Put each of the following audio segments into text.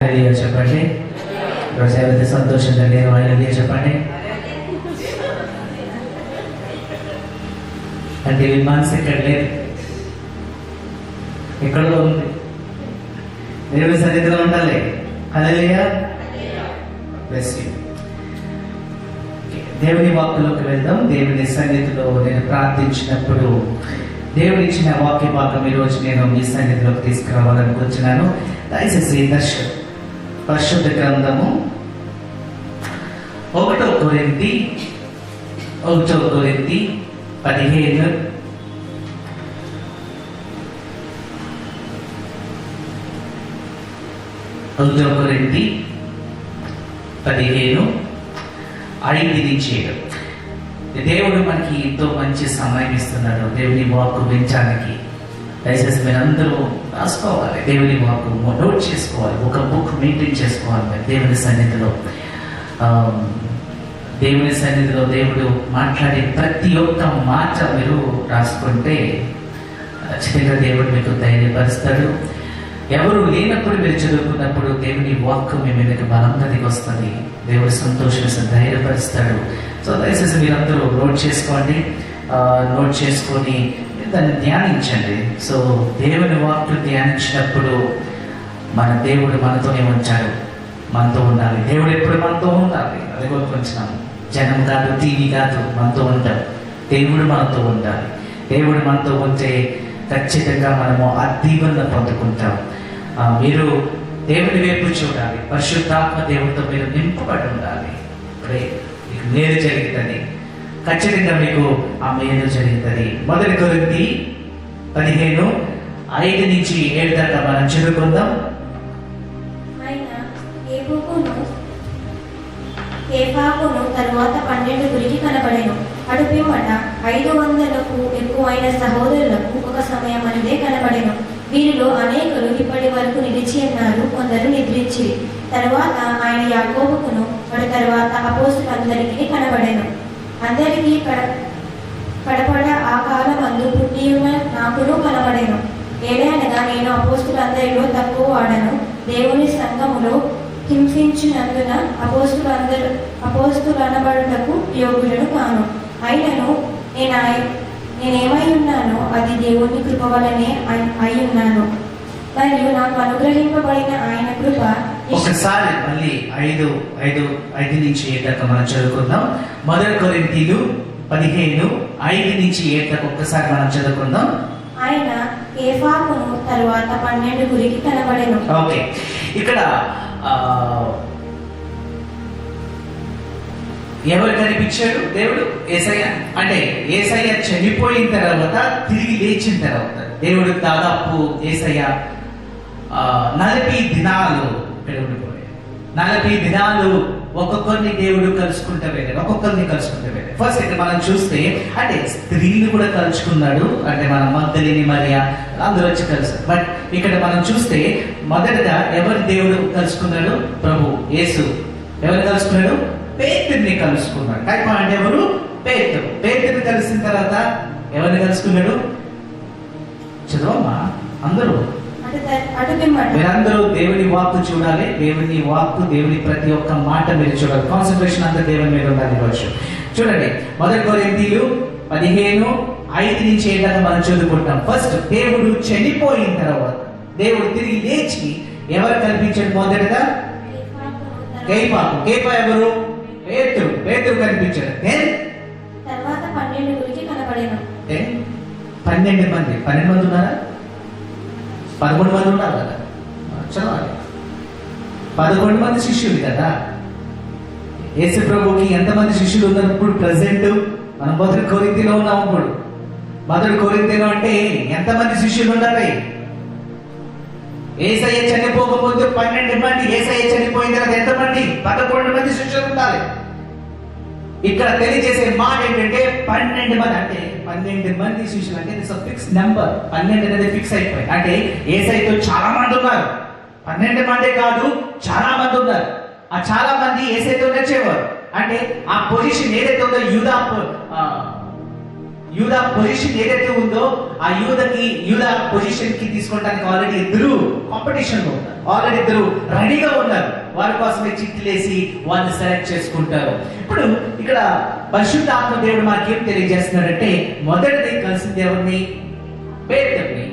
హల్లెలూయా చెప్పండి. రోజు ఎవరైతే సంతోషంగా లేరు హల్లెలూయా చెప్పండి. అంటే మీ మనసు ఎక్కడ లేదు, ఎక్కడో ఉంది. దేవుని సన్నిధిలో ఉండాలి. హల్లెలూయా. Bless you. దేవుని వాక్కులోకి వెళ్దాం. దేవుని సన్నిధిలో నేను ప్రార్థించినప్పుడు దేవుడు ఇచ్చిన వాక్య భాగం ఈరోజు నేను మీ సన్నిధిలోకి తీసుకురావాలనుకుంటున్నాను. దయచేసి పరిశుద్ధ గ్రంథము 1 కొరింథీ 15 1 కొరింథీ 15:5. దేవుడు మనకి ఎంతో మంచి సమయం ఇస్తున్నాడు దేవుని వాక్కు వినడానికి. దయచేసి మీరు అందరూ రాసుకోవాలి, దేవుని వాక్కు నోట్ చేసుకోవాలి, ఒక బుక్ మెయింటైన్ చేసుకోవాలి. దేవుని సన్నిధిలో దేవుడు మాట్లాడే ప్రతి ఒక్క మాట మీరు రాసుకుంటే ఖచ్చితంగా దేవుడు మీకు ధైర్యపరుస్తాడు. ఎవరు లేనప్పుడు మీరు చదువుకున్నప్పుడు దేవుని వాక్కు మీ మీదకి బలంగా దిగొస్తుంది. దేవుడు సంతోషిస్తూ ధైర్యపరుస్తాడు. సో దయచేసి మీరందరూ నోట్ చేసుకోండి. నోట్ చేసుకొని దాన్ని ధ్యానించండి. సో దేవుని వాక్కు ధ్యానించినప్పుడు మన దేవుడు మనతోనే ఉంచాడు, మనతో ఉండాలి. దేవుడు ఎప్పుడు మనతో ఉండాలి. అది కొంచెం జనం కాదు, టీవీ కాదు, మనతో ఉంటాడు. దేవుడు మనతో ఉండాలి. దేవుడు మనతో ఉంటే ఖచ్చితంగా మనము ఆ దీవెనను పొందుకుంటాం. మీరు దేవుని వైపు చూడాలి. పరిశుద్ధాత్మ దేవుడితో మీరు నింపబడి ఉండాలి. ఇప్పుడే మీకు మేలు జరుగుతుంది, ఖచ్చితంగా మీకు ఆ మేలు జరుగుతుంది. 1 కొరింథీ 15:5-7 దాకా మనం చదువుకుందాం. కేఫాకును తరువాత 12 కనబడెను. అటు పిమ్మట 500కు ఎక్కువైన సహోదరులకు ఒక సమయం అనేదే కనబడెను. వీరిలో అనేకులు ఇప్పటి వరకు నిలిచి ఉన్నారు, కొందరు నిద్రించిరి. తరువాత ఆయన యాకోబుకును వాడి తరువాత అపోస్తలులందరికీ కనబడెను. అందరికీ కడపడ ఆ కాలమందు పుట్టి ఉన్న నాకును కనబడెను. ఏలైనగా నేను అపోస్తలులందరిలో తక్కువ వాడను, దేవుని సంఘములో హింసించినందున అపోస్తలునబడుటకు యోగ్యులను కాను. అయినను నేనేమై ఉన్నానో అది దేవుని కృప వలనే అయి ఉన్నాను, మరియు నాకు అనుగ్రహింపబడిన ఆయన కృప. ఒకసారి మళ్ళీ 5:5-7 దాకా మనం చదువుకుందాం. 1 కొరింథీలు 15:5-7 దాకా ఒక్కసారి మనం చదువుకుందాం. ఆయన కేఫాకును తరువాత 12 కనబడెను. ఓకే, ఇక్కడ ఎవరు కనిపించాడు? దేవుడు, యేసయ్య. అంటే యేసయ్య చనిపోయిన తర్వాత తిరిగి లేచిన తర్వాత దేవుడు దాదాపు యేసయ్య 40 దినాలు ఇక్కడ ఉండిపోయాడు. 40 దినాలు ఒక్కొక్కరిని దేవుడు కలుసుకుంటూ వెళ్ళాడు, ఒక్కొక్కరిని కలుసుకుంటూ వెళ్ళాడు. ఫస్ట్ ఇక్కడ మనం చూస్తే అంటే స్త్రీలు కూడా కలుసుకున్నాడు. అంటే మన మగ్దలిని మరియా అందరూ వచ్చి కలుస్తారు. బట్ ఇక్కడ మనం చూస్తే మొదటగా ఎవరు దేవుడు కలుసుకున్నాడు? ప్రభు యేసు. ఎవరు కలుసుకున్నాడు? పేతురుని కలుసుకున్నాడు. కైపా అంటే ఎవరు? పేతురుని కలిసిన తర్వాత ఎవరిని కలుసుకున్నాడు? చదవమ్మా అందరూ. మీరందరూ దేవుని వాక్కు చూడాలి. దేవుని వాక్కు, దేవుని ప్రతి ఒక్క మాట మీరు చూడాలి. కాన్సన్ట్రేషన్ అంతా దేవుని మీద ఉండాలి. రోజు చూడండి, 1 కొరింథీలు 15:5-7 దాకా మనం చదువుకుంటాం. ఫస్ట్ దేవుడు చనిపోయిన తర్వాత దేవుడు తిరిగి లేచి ఎవరు కనిపించాడు? మొదటగా కేఫా ఎవరు? పేతురు కనిపించాడు. తర్వాత 12 కనబడెను. 12 మంది ఉన్నారా? 11 మంది ఉన్నారు కదా. చదవాలి. 11 మంది శిష్యులు కదా. యేసు ప్రభుకి ఎంతమంది శిష్యులు ఉన్నారు ఇప్పుడు ప్రెసెంట్? మనం 1 కొరింథీలో ఉన్నాం. ఇప్పుడు 1 కొరింథీలో అంటే ఎంతమంది శిష్యులు ఉన్నారు? యేసయ్య చనిపోకముందు 12 మంది, యేసయ్య చనిపోయిన తర్వాత ఎంతమంది? 11 మంది శిష్యులు ఉండాలి. ఇక్కడ తెలియజేసే మాట ఏంటంటే 12 మంది. అంటే 12 మంది శిష్యులు అంటే ఇట్స్ ఫిక్స్ నెంబర్. 12 అనేది ఫిక్స్ అయిపోయింది. అంటే యేసయ్యతో చాలా మంది ఉన్నారు. 12 మందే కాదు, చాలా మంది ఉన్నారు. ఆ చాలా మంది యేసయ్యతో నడిచేవారు. అంటే ఆ పొజిషన్ ఏదైతే ఉందో యూదా పొజిషన్ ఏదైతే ఉందో ఆ యూదా పొజిషన్ కి తీసుకోవడానికి ఆల్రెడీ ఇద్దరు కాంపిటీషన్ లో ఉన్నారు, ఆల్రెడీ ఇద్దరు రెడీగా ఉన్నారు. వారి కోసమే చిట్లేసి వాళ్ళని సెలెక్ట్ చేసుకుంటారు. ఇప్పుడు ఇక్కడ పరిశుద్ధాత్మ దేవుడు మనకేం తెలియజేస్తున్నాడంటే, మొదటిది కలిసింది ఎవరిని? పేతురుని.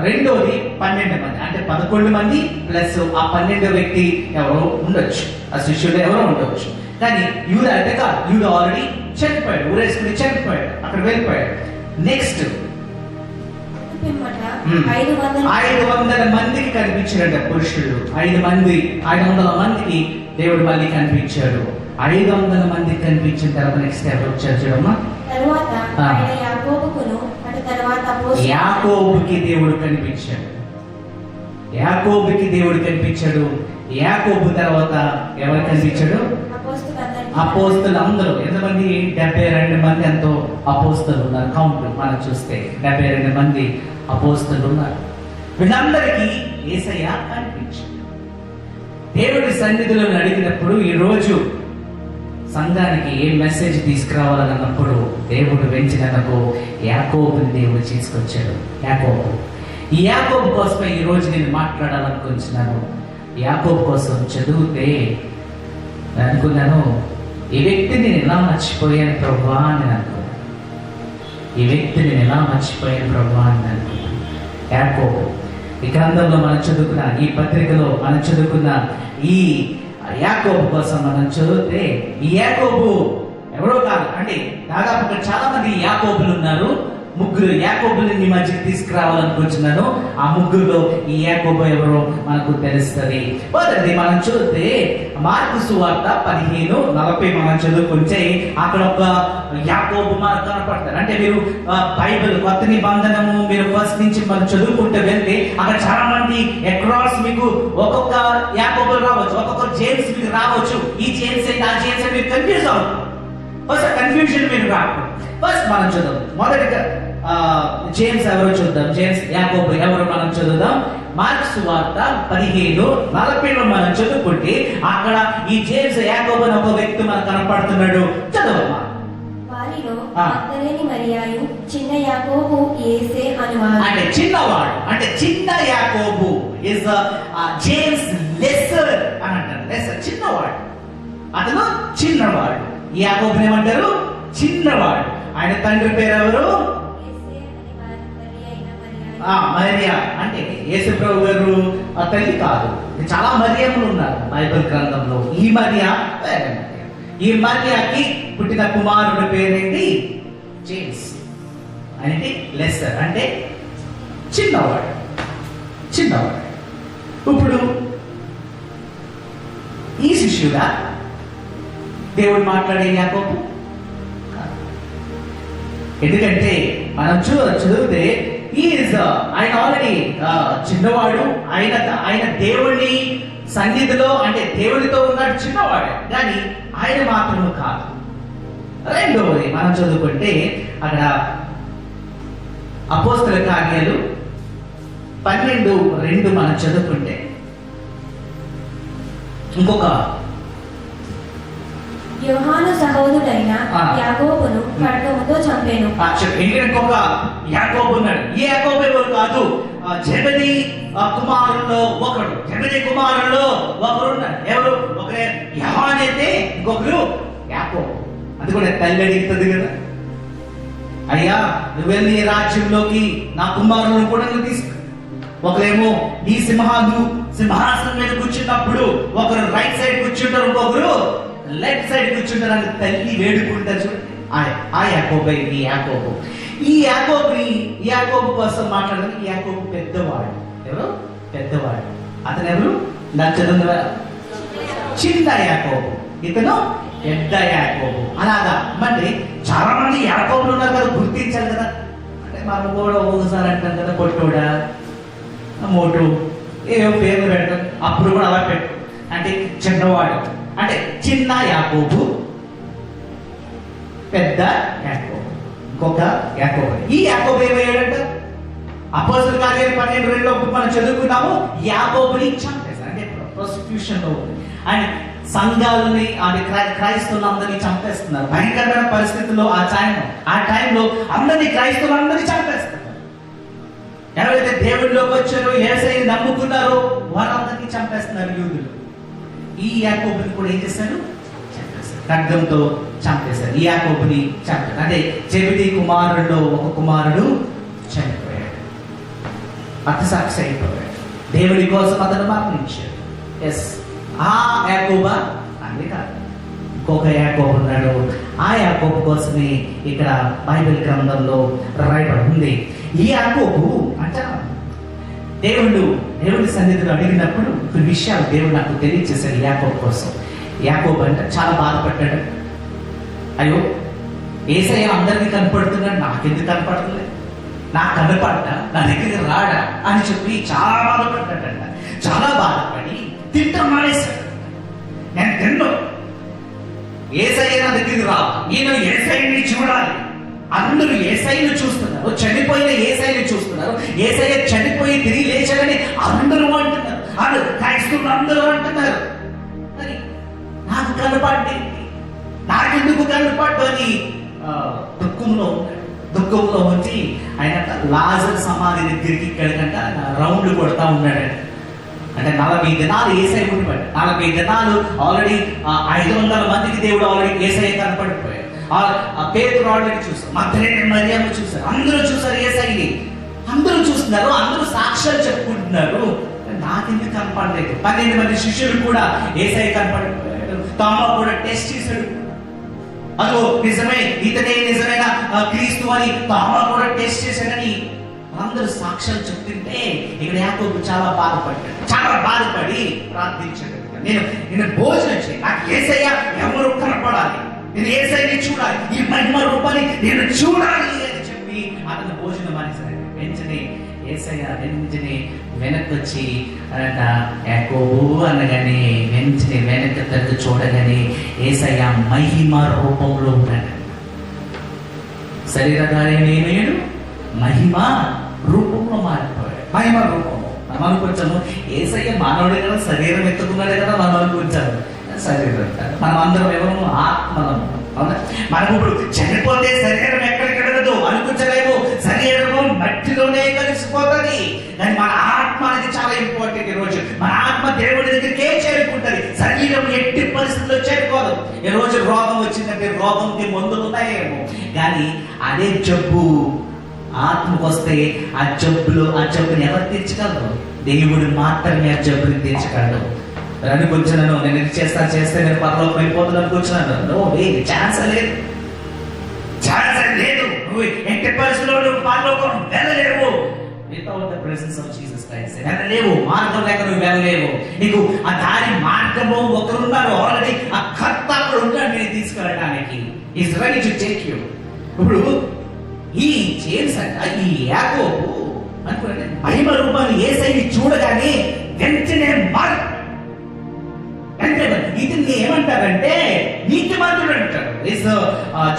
రెండోది 12 మంది, అంటే 11 మంది ప్లస్ ఆ 12 వ్యక్తి ఎవరో ఉండొచ్చు, ఆ శిష్యుడు ఎవరో ఉండొచ్చు. కానీ యూదా అయితే కాదు, యూదా ఆల్రెడీ చనిపోయాడు, ఊరేసుకుని చనిపోయాడు, అక్కడ వెళ్ళిపోయాడు. నెక్స్ట్ 500 మందికి కనిపించాడు పురుషుడు. 500 మందికి దేవుడు మళ్ళీ కనిపించాడు. 500 మందికి కనిపించిన తర్వాత నెక్స్ట్ ఎవరు వచ్చారు చూడమ్మా? యాకోబుకి దేవుడు కనిపించాడు. యాకోబు తర్వాత ఎవరు కనిపించాడు? అపోస్తులు అందరూ. ఎంతమంది? 72 మంది ఎంతో అపోస్తులు ఉన్నారు. కౌంట్ మనం చూస్తే 72 మంది అపోస్తులు ఉన్నారు. వీళ్ళందరికీ యేసయ్య కనిపించాడు. దేవుడి సన్నిధిలో అడిగినప్పుడు, ఈ రోజు సంఘానికి ఏ మెసేజ్ తీసుకురావాలన్నప్పుడు దేవుడు వెంచినకు యాకోబుని దేవుడు తీసుకొచ్చాడు. ఈ యాకోబు కోసమే ఈ రోజు నేను మాట్లాడాలనుకుంటున్నాను. యాకోబు కోసం చదివితే అనుకున్నాను, ఈ వ్యక్తిని నేను ఎలా మర్చిపోయాను ప్రభువా అని అనుకున్నాను. యాకోబు ఈ గ్రంథంలో మనం చదువుకున్న, ఈ పత్రికలో మనం చదువుకున్న ఈ యాకోబు కోసం మనం చదివితే, ఈ యాకోబు ఎవరో కాదు, అంటే దాదాపుగా చాలా మంది యాకోబులు ఉన్నారు. 3 యాకోబుల్ని మీ మధ్యకి తీసుకురావాలనుకుంటున్నాను. ఆ 3లో ఈ యాకోబు ఎవరో మనకు తెలుస్తుంది. మొదటిది మనం చూస్తే మార్కు సువార్త 15:40 మనం చదువుకుంటే అక్కడ ఒక యాకోబు మనకు కనపడతారు. అంటే మీరు బైబిల్ కొత్త నిబంధనము మీరు ఫస్ట్ నుంచి మనం చదువుకుంటూ వెళ్తే అక్కడ చాలా మంది అక్రాస్ మీకు ఒక్కొక్క యాకోబులు రావచ్చు, ఒక్కొక్క జేమ్స్ మీకు రావచ్చు. ఈ జేమ్స్ అయితే ఆ జేమ్స్ మీరు కన్ఫ్యూజ్ అవుతారు. ఫస్ట్ కన్ఫ్యూజన్ మీరు రాకూడదు. ఫస్ట్ మనం చూద్దాం. మొదటిగా జేమ్స్ ఎవరో చూద్దాం. జేమ్స్ యాకోబు ఎవరో మనం చదువుదాం. మార్కు సువార్త 15:40 మనం చదువుకుంటే అక్కడ ఈ జేమ్స్ యాకోబు అనే ఒక వ్యక్తి మనకు కనపడుతున్నాడు. చదవమ్మా. చిన్న యాకోబు యేసే అనువాడు. అంటే చిన్నవాడు, అంటే చిన్న యాకోబు ఇస్ జేమ్స్ లెస్సర్ అని అంటారు. లెస్సర్ చిన్నవాడు, అతను చిన్నవాడు. ఈ యాకోబుని ఏమంటారు? చిన్నవాడు. ఆయన తండ్రి పేరు ఎవరు? మరియా. అంటే యేసు ప్రభు గారు తల్లి కాదు, చాలా మరియములు ఉన్నారు బైబిల్ గ్రంథంలో. ఈ మరియా వేరే మరియా. ఈ మరియాకి పుట్టిన కుమారుడి పేరేంటి? జేమ్స్. అంటే లెస్సర్, అంటే చిన్నవాడు. ఇప్పుడు ఈ శిష్యుడా దేవుడు మాట్లాడే యాకోబు? ఎందుకంటే మనం చదివితే ఆయన ఆల్రెడీ చిన్నవాడు. ఆయన దేవుని సన్నిధిలో, అంటే దేవునితో ఉన్నాడు, చిన్నవాడే. కానీ ఆయన మాత్రము కాదు. రెండవది మనం చదువుకుంటే అక్కడ అపోస్తల కార్యాలు 12:2 మనం చదువుకుంటే ఇంకొక యోహాను సహోదరుడైన యాకోబును ఖడ్గముతో చంపెను. ఇంకొక యాకోబు ఉన్నాడు. ఈ యాకోబు ఎవరు కాదు, జెబెదీ కుమారుల్లో ఒకడు. ఉన్నాడు. ఎవరు? ఒకరే యోహాను అయితే ఇంకొకరు యాకోబు. అది కూడా తల్లి అడుగుతుంది కదా, అయ్యా నువ్వు వెళ్ళి రాజ్యంలోకి నా కుమారులను కూడా నువ్వు తీసుకు. ఒకరేమో నీ సింహాసనం మీద కూర్చున్నప్పుడు ఒకరు రైట్ సైడ్ కూర్చుంటారు, ఇంకొకరు లెఫ్ట్ సైడ్ కూర్చుంటారని తల్లి వేడుకుంటారు. చూడండి, ఆ యాకోబే ఈ యాకోబు. ఈ యాకోబు కోసం మాట్లాడడానికి ఈ యాకోబు పెద్దవాడు. ఎవరు? పెద్దవాడు. అతను ఎవరు? నాకు చదువు చిన్న యాకోబు, ఇతను పెద్ద యాకోబు. అలాగా మరి చాలా మంది యాకోబులు ఉన్నారు కదా, గుర్తించాలి కదా. అంటే మనం కూడా ఒకసారి అంటాం కదా, పొట్టోడా, మోటు, ఏవో పేర్లు పెడతాం. అప్పుడు కూడా అలా పెట్టు, అంటే చిన్నవాడు, అంటే చిన్న యాకోబు, పెద్ద యాకోబు, ఇంకొక యాకోబు. ఈ యాకోబు ఏమయ్యాడంట? అపోస్తల కార్యాలు 12:2 మనం చదువుకున్నాము. యాకోబుని చంపేశారు, అంటే ప్రాసిక్యూషన్ లో. అండ్ సంఘాలని క్రైస్తవులందరినీ చంపేస్తున్నారు. భయంకరమైన పరిస్థితుల్లో ఆ టైంలో అందరినీ క్రైస్తవులందరినీ చంపేస్తున్నారు. ఎవరైతే దేవుడిలోకి వచ్చారో, యేసయ్యని నమ్ముకున్నారో వారందరినీ చంపేస్తున్నారు యూదులు. ఈ యాకోబుని కూడా ఏం చేశారు? చంపేశారు, ఖడ్గంతో చంపేశారు. ఈ యాకోబుని చంపారు. అదే జెబెదీ కుమారుల్లో ఒక కుమారుడు చనిపోయాడు, హతసాక్షి అయిపోయాడు. దేవుడి కోసం అతను మరణించాడు. ఎస్, ఆ యాకోబా అదే కాదు, ఇంకొక యాకోబు ఉన్నాడు. ఆ యాకోబు కోసమే ఇక్కడ బైబిల్ గ్రంథంలో రాయబడి ఉంది. ఈ యాకోబు అంటే దేవుడి సన్నిధిలో అడిగినప్పుడు కొన్ని విషయాలు దేవుడు నాకు తెలియచేశాడు యాకోబు కోసం. యాకోబు అంటే చాలా బాధపడ్డాడు. అయ్యో, యేసయ్య అందరికీ కనపడుతున్నాడు, నాకెందుకు కనపడలేదు, నాకు కనపడ్డా, నా దగ్గరికి రాడా అని చెప్పి చాలా బాధపడ్డాడంట. చాలా బాధపడి తింటాం మానేశాడు. నేను తిన్ను, యేసయ్య నా దగ్గరికి రా, నేను యేసయ్యని చూడాలి. అందరూ యేసయ్యను చూస్తున్నారు, చనిపోయిన యేసయ్యని చూస్తున్నారు. యేసయ్య చనిపోయి తిరిగి లేచాడని అందరూ అంటున్నారు, క్రైస్తవులు అందరూ అంటున్నారు. మరి నాకు కనపడేంటి, నాకెందుకు కనపడ్డు అని దుఃఖంలో వచ్చి ఆయన లాజర్ సమాధి దగ్గరికి ఇక్కడికంట రౌండ్ కొడతా ఉన్నాడంట. అంటే 40 దినాలు యేసయ్య ఉండిపోయాడు. 40 దినాలు ఆల్రెడీ 500 మందికి దేవుడు ఆల్రెడీ యేసయ్య కనపడిపోయాడు. పేతురు ఆల్రెడీ చూసారు, మగ్దలేనే మరియమ్మ చూసారు, అందరూ చూసారు యేసయ్యని. అందరూ చూస్తున్నారు, అందరూ సాక్ష్యాలు చెప్పుకుంటున్నారు. నాకెందుకు కనపడలేదు? 12 మంది శిష్యులు కూడా యేసయ్య కనపడిపోయాడు. తోమా కూడా టెస్ట్ చేశాడు, అదో నిజమే, ఇతనే నిజమైన క్రీస్తు అని తోమా కూడా టెస్ట్ చేశాడని అందరూ సాక్ష్యాలు చెప్తుంటే ఇక్కడ యాకోబు చాలా బాధపడి ప్రార్థించాడు. నేను భోజనం చేయి, నాకు యేసయ్య ఎవరు కనపడాలి, నేను యేసయ్యని చూడాలి, ఈ మహిమ రూపాన్ని నేను చూడాలి అని చెప్పి అతను భోజనం మానేశాడు. యేసయ్య వెనక్కి వచ్చి యాకోబు అనగానే వెనక్కి తగ్గు చూడగానే యేసయ్య మహిమ రూపంలో ఉన్నాడు. శరీరధారి నేనేడు మహిమ రూపంలో మారిపోయాడు. మహిమ రూపము మనం అనుకుంటాము, యేసయ్య మానవుడే కదా, శరీరం ఎత్తుకున్నాడే కదా మనం అనుకుంటాము. శరీరం కాదు, మనం అందరం ఎవరు? ఆత్మలము. మనకు ఇప్పుడు చనిపోతే శరీరం ఎక్కడికి వెళ్ళదు అనుకుంటలేము, శరీరము మట్టిలోనే కలిసిపోతుంది. కానీ మన ఆత్మ అనేది చాలా ఇంపార్టెంట్. ఈ రోజు మన ఆత్మ దేవుడి దగ్గరికే చేరుకుంటది, శరీరం ఎట్టి పరిస్థితుల్లో చేరుకోదు. ఈ రోజు రోగం వచ్చిందంటే రోగంకి మందులు ఉన్నాయేమో, కానీ అదే జబ్బు ఆత్మకు వస్తే ఆ జబ్బుని ఎవరు తీర్చగలరు? దేవుడు మాత్రమే ఆ జబ్బుని తీర్చగలడు. అనుకుంటున్నాను, నేను ఇది చేస్తే నేను పరలోకం అయిపోతుంది అనుకుంటున్నాను. ఛాన్స్ లేదు. నువ్వు ఎట్టి పరిస్థితుల్లో నువ్వు పరలోకం వెళ్ళలేవు. Without the presence of Jesus Christ వెళ్ళలేవు. మార్గం లేక నువ్వు వెళ్ళలేవు. నీకు ఆ దారి మార్గము ఒకరున్నారు, ఆల్రెడీ ఆ కర్త అక్కడ ఉన్నాడు నేను తీసుకెళ్ళడానికి. Is ready to take you. ఇప్పుడు ఈ జేమ్స్ అంట, ఈ యాకోబు అనుకున్నాడు మహిమ రూపాన్ని యేసయ్యని చూడగానే వెంటనే ఇతన్ని ఏమంటారంటే నీతిమంతుడు అంటారు.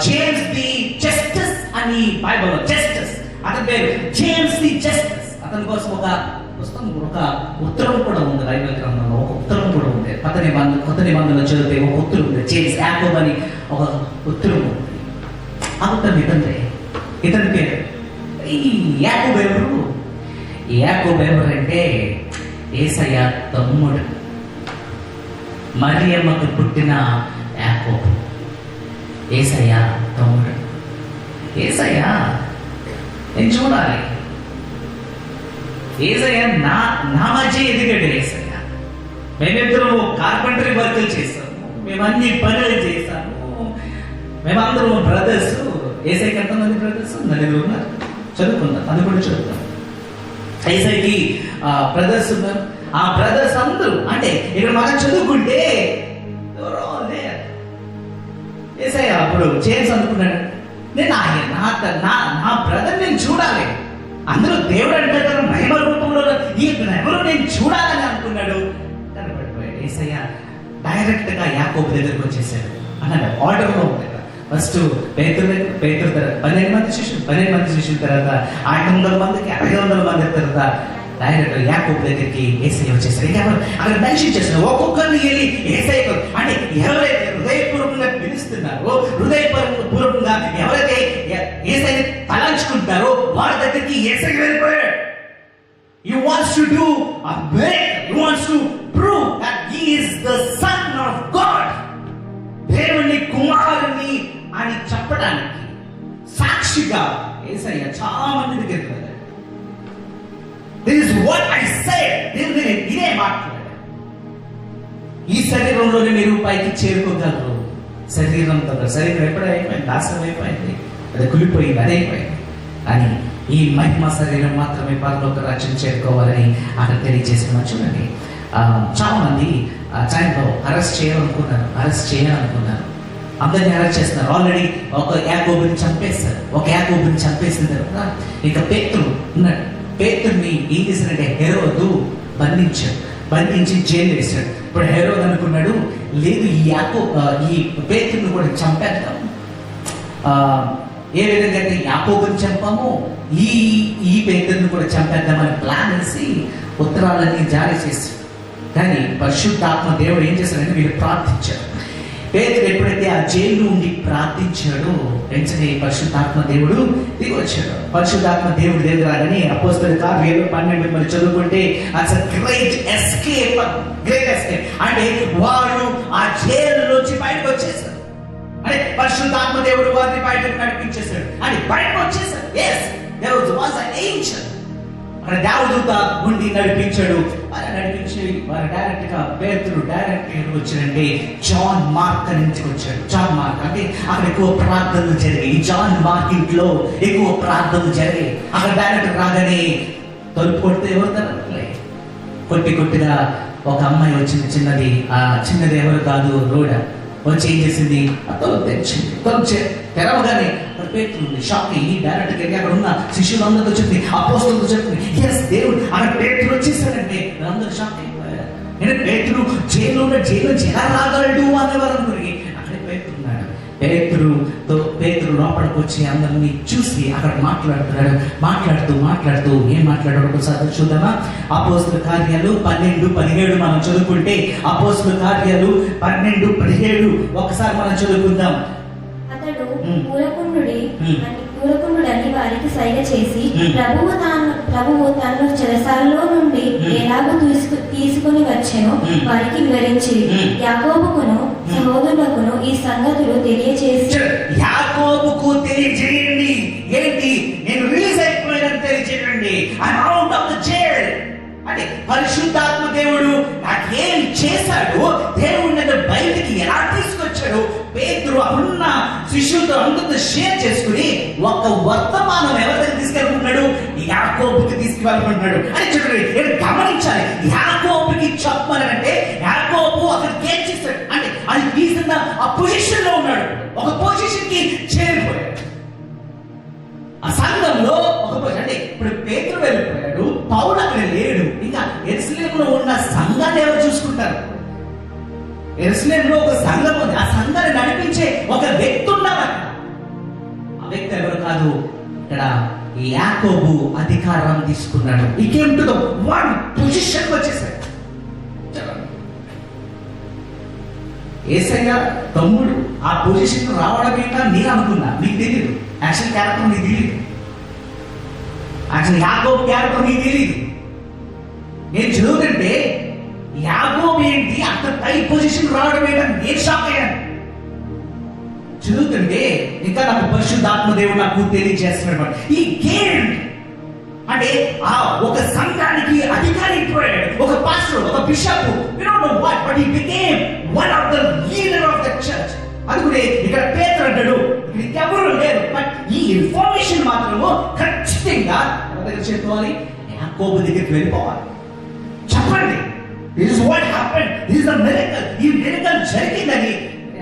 జేమ్స్ ది జస్టిస్ అని బైబిల్లో జస్టిస్, అతని పేరు జేమ్స్ ది జస్టిస్. అతని కోసం ఒక పుస్తకం, ఒక ఉత్తరం కూడా ఉంది బైబిల్ గ్రంథంలో. ఒక ఉత్తరం కూడా ఉంది, కొత్త నిబంధనలో చదివితే ఒక ఉత్తరం ఉంది, జేమ్స్ యాకోబ్ అని ఒక ఉత్తరం ఉంది. ఆ ఉత్తరం ఇతని పేరు. ఈ యాకోబు ఎవరు అంటే యేసయ్య తమ్ముడు, మరియమ్మకు పుట్టిన యాకోబు. యేసయ్య తమ్ముడు. యేసయ్య నేను చూడాలి, యేసయ్య నా మధ్య ఎదిగాడు. యేసయ్య మేమిద్దరము కార్పెంటరీ వర్కులు చేస్తాము, మేమన్ని పనులు చేస్తాము, మేమందరం బ్రదర్స్. యేసయ్యకి ఎంతమంది బ్రదర్స్? 9 ఉన్నారు. చదువుకున్నారు, అది కూడా చదువుతాం. యేసయ్యకి బ్రదర్స్ ఉన్నారు. ఆ బ్రదర్స్ అందరూ అంటే ఇక్కడ మనం చదువుకుంటే యేసయ్య అప్పుడు జేమ్స్ అనుకున్నాడు, నేను నా బ్రదర్ నేను చూడాలి. అందరూ దేవుడు అంటే కదా మహిమ రూపంలో ఎవరు నేను చూడాలని అనుకున్నాడు. కనబడిపోయాడు. యేసయ్య డైరెక్ట్ గా యాకోబు దగ్గరకు వచ్చేసాడు. అన్నాడు ఆర్డర్లో ఉంది. ఫస్ట్ పేతురు 12 మంది శిష్యులు తర్వాత 800 మందికి 500 మంది తర్వాత డైరెక్ట్ యాకోబు దగ్గరికి యేసయ్య వచ్చేసారు. ఇంకా అక్కడ మెన్షన్ చేస్తున్నారు, ఒక్కొక్కరిని వెళ్ళి యేసయ్య అంటే ఎవరైతే హృదయపూర్వకంగా పిలుస్తున్నారో, హృదయపూర్వకంగా ఎవరైతే యేసయ్య తలంచుకుంటారో వారి దగ్గరికి యేసయ్య వెళ్ళిపోయాడు. He wants to do a miracle. He wants to prove that he is the son of God. దేవుని కుమారుని అని చెప్పడానికి సాక్షిగా యేసయ్య చాలా మంది దగ్గరికి వెళ్ళాడు. This is what I said. ఇదే మాట్లాడాడు. ఈ శరీరంలోనే మీరు పైకి చేరుకోగలరు. శరీరం ఎప్పుడూ అయిపోయింది, నాశనం అయిపోయింది, అది కులిపోయింది, అదే అయిపోయింది. అని ఈ మహిమ శరీరం మాత్రమే పరలోక రాజ్యం చేరుకోవాలని అక్కడ తెలియజేసిన చూడండి. చాలా మంది టైంలో అరెస్ట్ చేయాలనుకున్నారు. అందరినీ అరెస్ట్ చేస్తున్నారు. ఆల్రెడీ ఒక యాకోబుని చంపేసిన తర్వాత ఇక పేతురు ఉన్నాడు. పేతుర్ని ఏం చేశాడంటే హెరోదు బంధించి జైలు వేశాడు. ఇప్పుడు హెరోదు అనుకున్నాడు, లేదు ఈ పేతుర్ని కూడా చంపేద్దాం. ఏ విధంగా అయితే యాకోబుని చంపామో ఈ పేతుర్ని కూడా చంపేద్దామని ప్లాన్ వేసి ఉత్తరాలన్నీ జారీ చేశాడు. కానీ పరిశుద్ధాత్మ దేవుడు ఏం చేశాడంటే వీళ్ళు ప్రార్థించారు. పేతురు ఎప్పుడైతే ఆ జైలు నుండి ప్రార్థించాడో వెంటనే పరిశుద్ధాత్మ దేవుడు దిగి వచ్చాడు. పరిశుద్ధాత్మ దేవుడు దగ్గర రాగానే అపోస్తలుల కార్యాలు 12 మరి చదువుకుంటే గ్రేట్ ఎస్కేప్ అంటే వాళ్ళు ఆ జైలు నుంచి బయటకు వచ్చేసారు. అంటే పరిశుద్ధాత్మ దేవుడు వారిని బయటకు నడిపించేశాడు. అని బయటకు వచ్చేసారు. There was an angel. అక్కడ దేవదూత ఉండి నడిపించాడు. వారు డైరెక్ట్ గా పేతురు వచ్చినంటే జాన్ మార్క్ నుంచి వచ్చాడు. జాన్ మార్క్ అంటే అక్కడ ఎక్కువ ప్రార్థనలు జరిగాయి. జాన్ మార్క్ ఇంట్లో ఎక్కువ ప్రార్థనలు జరిగాయి. అక్కడ డైరెక్ట్ రాగానే తలుపు కొడితే ఎవరు కొట్టిగా ఒక అమ్మాయి వచ్చింది. చిన్నది ఎవరు కాదు, రోడ వచ్చి ఏం చేసింది, తలుపు తెచ్చింది. తెరవగానే పేతురు షాక్ అయ్యి డైరెక్ట్ గా అక్కడ ఉన్న శిష్యులందరితో చెప్పింది, అపోస్తలుతో చెప్పింది, దేవుడు అక్కడ పేతురు వచ్చేసాడంటే అందరూ షాక్ అయిపోయారు. నేను పేతురు జైలు ఎలా రాగలడు అనేవారు అనుకుని అక్కడే పేతురున్నాడు. పేతురు లోపలికి వచ్చి అందరినీ చూసి అక్కడ మాట్లాడుతూ ఏం మాట్లాడాడు ఒకసారి చూద్దామా? అపోస్తలుల కార్యాలు 12-17 మనం చదువుకుంటే, అపోస్తలుల కార్యాలు 12-17 ఒకసారి మనం చదువుకుందాం. అతడు పూరకుండుడని వారికి సైగ చేసి ప్రభువు తన్ను చెరసాలలో నుండి ఎలాగో తీసుకుని వచ్చెను వారికి వివరించి యాకోబుకును సహోదరులకును ఈ సంగతులు తెలియజేసి యాకోబుకు తెలియజేయండి. ఏంటి? నేను రిలీజ్ అయిపోయానని తెలియజేయండి. I am out of the jail. అంటే పరిశుద్ధాత్మ దేవుడు నాకేం చేశాడు, దేవుడు నన్ను బయటికి ఎలా తీసుకొచ్చాడు, పేతురు అన్న శిష్యులతో అందరితో షేర్ చేసుకుని ఒక వర్తమానం ఎవరిని తీసుకెళ్ళుకుంటున్నాడు, యాకోబుకి తీసుకువెళ్ళుకుంటున్నాడు అని చూడండి. గమనించాలి, యాకోబుకి చెప్పాలంటే యాకోబు అక్కడికి ఏం చేస్తాడు అంటే అది తీసుకున్న ఆ పొజిషన్ లో ఉన్నాడు. ఒక పొజిషన్ కి చేరిపోయాడు. ఆ సంఘంలో ఒక పొజిషన్ అంటే ఇప్పుడు పేతురు వెళ్ళిపోయాడు, పౌలు అక్కడ లేడు. ఇంకా యెరూషలేములో ఉన్న సంఘాన్ని ఎవరు చూసుకుంటారు? యెరూషలేములో ఒక సంఘం ఉంది. ఆ సంఘాన్ని నడిపించే ఒక వ్యక్తి ఉన్నాడు. ఆ వ్యక్తి ఎవరు కాదు, ఇక్కడ యాకోబు అధికారం తీసుకున్నాడు. ఈ came to the one position వచ్చేసాడు. యేసయ్య తమ్ముడు ఆ పొజిషన్ రావడం ఏంటో నేను అనుకున్నా, నీకు తెలియదు. యాక్షన్ క్యారెక్టర్ నీకు తెలియదు, యాక్షన్ యాకోబు క్యారెక్టర్ నీకు తెలియదు. నేను చదువుతుంటే యాకోబు ఏంటి అంత పై పొజిషన్ రావడం ఏంటని నేను షాక్ అయ్యాను. చదువుతుంటే ఇంకా నాకు పరిశుద్ధాత్మ దేవుడు నాకు తెలియజేస్తున్నాడు. ఈ గేమ్ అంటే ఆ ఒక సంఘానికి అధికారి అయిపోయాడు, ఒక పాస్టర్, ఒక bishop, we don't know what, but he became one of the leader of the church. అందుకే ఇక్కడ పేతురు అంటాడు, ఇక్కడ ఎవరు లేరు, బట్ ఈ ఇన్ఫర్మేషన్ మాత్రము ఖచ్చితంగా చెప్పాలి, యాకోబు దగ్గరికి వెళ్ళిపోవాలి. చెప్పండి, this is what happened, this is a miracle, ఈ miracle జరిగిందని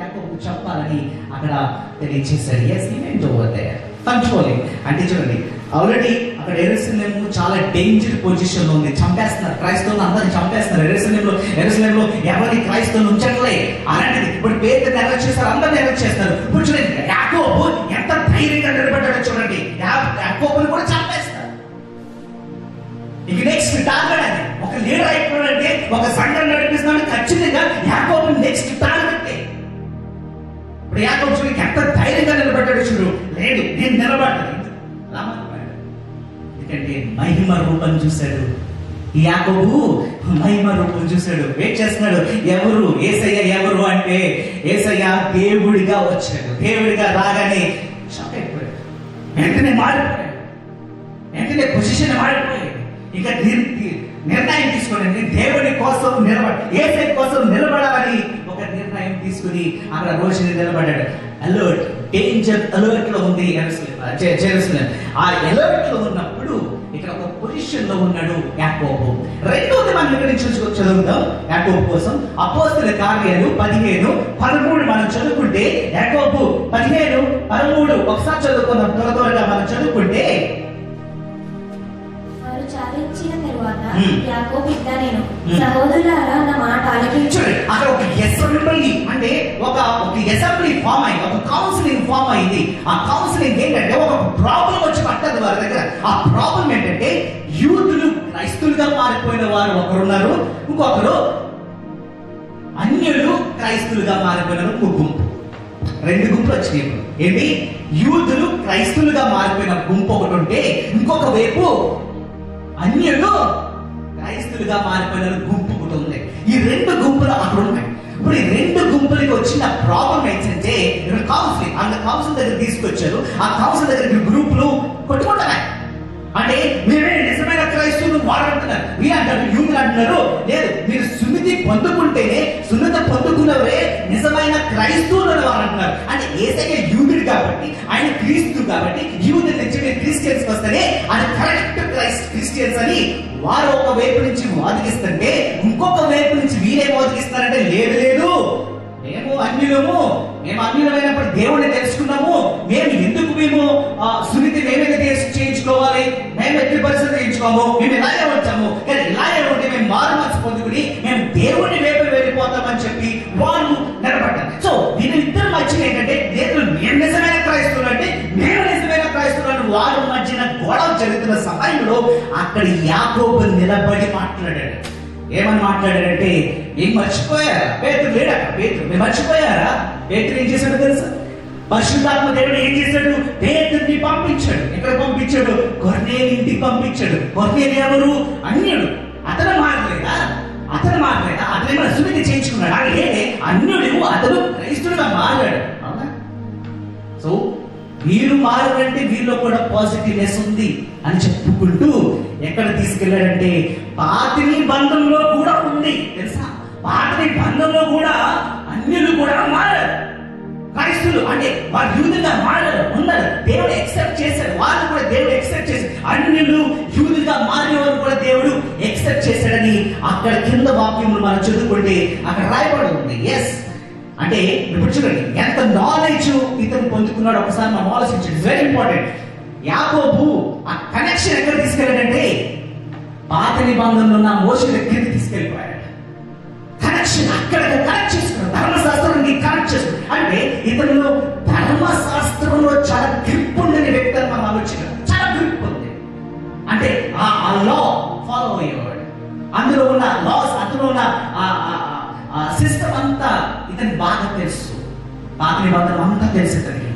యాకోబు చెప్పాలని అక్కడ తెలియజేశాడు. yes, he went over there controlling. అంటే చూడండి, ఆల్రెడీ అక్కడ యెరూషలేము చాలా డేంజర్ పొజిషన్ లో ఉంది. చంపేస్తున్నారు, క్రైస్తవులు అందరిని చంపేస్తున్నారు. యెరూషలేములో ఎవరిని క్రైస్తవులు ఉంచట్లే. అలాంటిది ఇప్పుడు పేతురుని అరెస్ట్ చేస్తారు, అందరిని అరెస్ట్ చేస్తారు. ఇప్పుడు చూడండి, యాకోబు ఎంత ధైర్యంగా నిలబడ్డాడో చూడండి. యాకోబుని కూడా చంపేస్తారు. ఇక నెక్స్ట్ టార్గెట్ అది. ఒక లీడర్ అయిపోయాడంటే, ఒక సంఘం నడిపిస్తున్నాడు, ఖచ్చితంగా యాకోబు నెక్స్ట్ టార్గెట్. ఇప్పుడు యాకోబు చూడు ఎంత ధైర్యంగా నిలబడ్డాడు చూడు. లేదు నేను నిలబడతాను, ఎందుకంటే మహిమ రూపం చూశాడు. ఈ యాకోబు మహిమ రూపం చూశాడు. వెయిట్ చేస్తున్నాడు, ఎవరు యేసయ్య ఎవరు అంటే, యేసయ్య దేవుడిగా వచ్చాడు. దేవుడిగా రాగానే షాక్ అయిపోయాడు, వెంటనే మారిపోయాడు, వెంటనే పొజిషన్ మారిపోయాడు. ఇక నిర్ణయం తీసుకోండి, దేవుడి కోసం యేసయ్య కోసం నిలబడాలని ఒక నిర్ణయం తీసుకుని అక్కడ రోజుని నిలబడ్డాడు. అలర్ట్, డేంజర్ అలర్ట్ లో ఉంది జెరూసలేం. ఆ అలర్ట్ లో ఉన్నప్పుడు ఇక్కడ ఒక పొజిషన్ లో ఉన్నాడు యాకోబు. రెండోది మనం ఇక్కడ నుంచి చదువుతాం యాకోబు కోసం. అపోస్తలుల కార్యాలు 15:13 మనం చదువుకుంటే, యాకోబు 15:13 ఒకసారి చదువుకుందాం త్వరగా మనం చదువుకుంటే. వారు చాలించిన తరువాత యాకోబు ఇట్లా నేను, సహోదరులారా నా మాట ఆలకించండి. అక్కడ ఒక అసెంబ్లీ అంటే ఒక అసెంబ్లీ ఫామ్ అయింది, ఒక కౌన్సిలింగ్ ఫామ్ అయింది. ఆ కౌన్సిలింగ్ ఏంటంటే, ఒక ప్రాబ్లం వచ్చి పట్టదు వారి దగ్గర. ఆ ప్రాబ్లం ఏంటంటే, యూదులు క్రైస్తులుగా మారిపోయిన వారు ఒకరున్నారు, ఇంకొకరు అన్యులు క్రైస్తులుగా మారిపోయిన గుంపు. రెండు గుంపులు వచ్చినాయి. ఏంటి? యూదులు క్రైస్తులుగా మారిపోయిన గుంపు ఒకటి ఉంటే, ఇంకొక వైపు అన్యులు క్రైస్తులుగా మారిపోయిన గుంపు ఒకటి ఉంది. ఈ రెండు గుంపులు అక్కడ ఉన్నాయి. ఇప్పుడు ఈ రెండు గుంపులకి వచ్చిన ప్రాబ్లం ఏంటంటే, కౌన్సిలింగ్ అంత కౌన్సిల్ దగ్గర తీసుకొచ్చారు. ఆ కౌన్సిల్ దగ్గర గ్రూపులు కొట్టుకుంటున్నాయి. అంటే మీరే నిజమైన క్రైస్తవులు వారు అంటున్నారు, మీరు అంటారు, యూదులు అంటున్నారు లేదు, మీరు సున్నతి పొందుకుంటేనే, సున్నత పొందుకున్నవరే నిజమైన క్రైస్తవులు అని వారు అంటున్నారు. అంటే యేసయ్య యూదుడు కాబట్టి, ఆయన క్రీస్తు కాబట్టి, యూదుల నుంచి మీరు క్రిస్టియన్స్ వస్తేనే అది కరెక్ట్ క్రిస్టియన్స్ అని వారు ఒక వైపు నుంచి వాదిస్తుంటే, ఇంకొక వైపు నుంచి వీరే వాదిస్తారంటే, లేదు లేదు మేము అన్యులము, మేము అన్యులమైనప్పుడు దేవుడిని తెలుసుకున్నాము, మేము సున్నితి మేమే చేయించుకోవాలి, మేము ఎట్టి పరిస్థితి చేయించుకోము, మేము ఇలాగే వచ్చాము, కానీ ఇలాగే ఉంటే మేము మారు మనసు పొందుకుని మేము దేవుడిని వైపు వెళ్ళిపోతామని చెప్పి వాళ్ళు నిలబడ్డారు. సో దీని ఇద్దరు మధ్యన ఏంటంటే, నేను నిజమైన క్రైస్తవులు అంటే మేము నిజమైన క్రైస్తవులను వారి మధ్యన గొడవ జరుగుతున్న సమయంలో అక్కడ యాకోబు నిలబడి మాట్లాడాడు. ఏమని మాట్లాడాడంటే, ఏం మర్చిపోయారా? పేతురు లేడక, పేతురు మీరు మర్చిపోయారా? పేతురు ఏం చేశాడో తెలుసా? పరిశుద్ధాత్మ దేవుడు ఏం చేశాడు? పేతుర్ని పంపించాడు. ఎక్కడ పంపించాడు? కొర్నేలి ఇంటికి పంపించాడు. కొర్నేలి ఎవరు? అన్యుడు. అతను మారలేదా? అతను సున్నతి చేయించుకున్నాడు. అలాగే అన్యుడు, అతను క్రైస్తుడుగా మారాడు. అవునా? సో వీరు మారాలంటే వీరిలో కూడా పాజిటివ్నెస్ ఉంది అని చెప్పుకుంటూ ఎక్కడ తీసుకెళ్లాడంటే, పాతిని బంధంలో కూడా ఉంది తెలుసా? పాతిని బంధంలో కూడా అన్యులు కూడా మారారు. క్రైస్తులు అంటే వారు యూదులుగా మారారు, ఉన్నారు. దేవుడు ఎక్సెప్ట్ చేశాడు, వాళ్ళు కూడా దేవుడు ఎక్సెప్ట్ చేశాడు. అన్యులు యూదులుగా మారిన వారు కూడా దేవుడు ఎక్సెప్ట్ చేశాడని అక్కడ కింద వాక్యములు మనం చదువుకుంటే అక్కడ రాయబడి ఉంది. ఎస్ అంటే ఇప్పుడు చూడండి ఎంత నాలెడ్జ్ ఇతను పొందుకున్నాడు ఒకసారి మనం ఆలోచించండి. Very important. యాకోబు ఆ కనెక్షన్ ఎక్కడ తీసుకెళ్ళాడంటే, పాత నిబంధనలో ఉన్న మోషే దగ్గరికి తీసుకెళ్ళిపోయాడు. కనెక్షన్ అక్కడ కనెక్ట్ చేసుకున్నాడు, ధర్మశాస్త్రానికి కనెక్ట్ చేసుకున్నాడు. అంటే ఇతను ధర్మశాస్త్రంలో చాలా గ్రిప్ ఉండని వ్యక్తి అని మనం ఆలోచించాం. చాలా గ్రిప్ ఉంది అంటే ఆ లా ఫాలో అయ్యేవాడు. అందులో ఉన్న లాస్, అందులో ఉన్న సిస్టమ్ అంతా ఇతనికి బాగా తెలుసు. పాత నిబంధనలు అంతా తెలుసు ఇతనికి.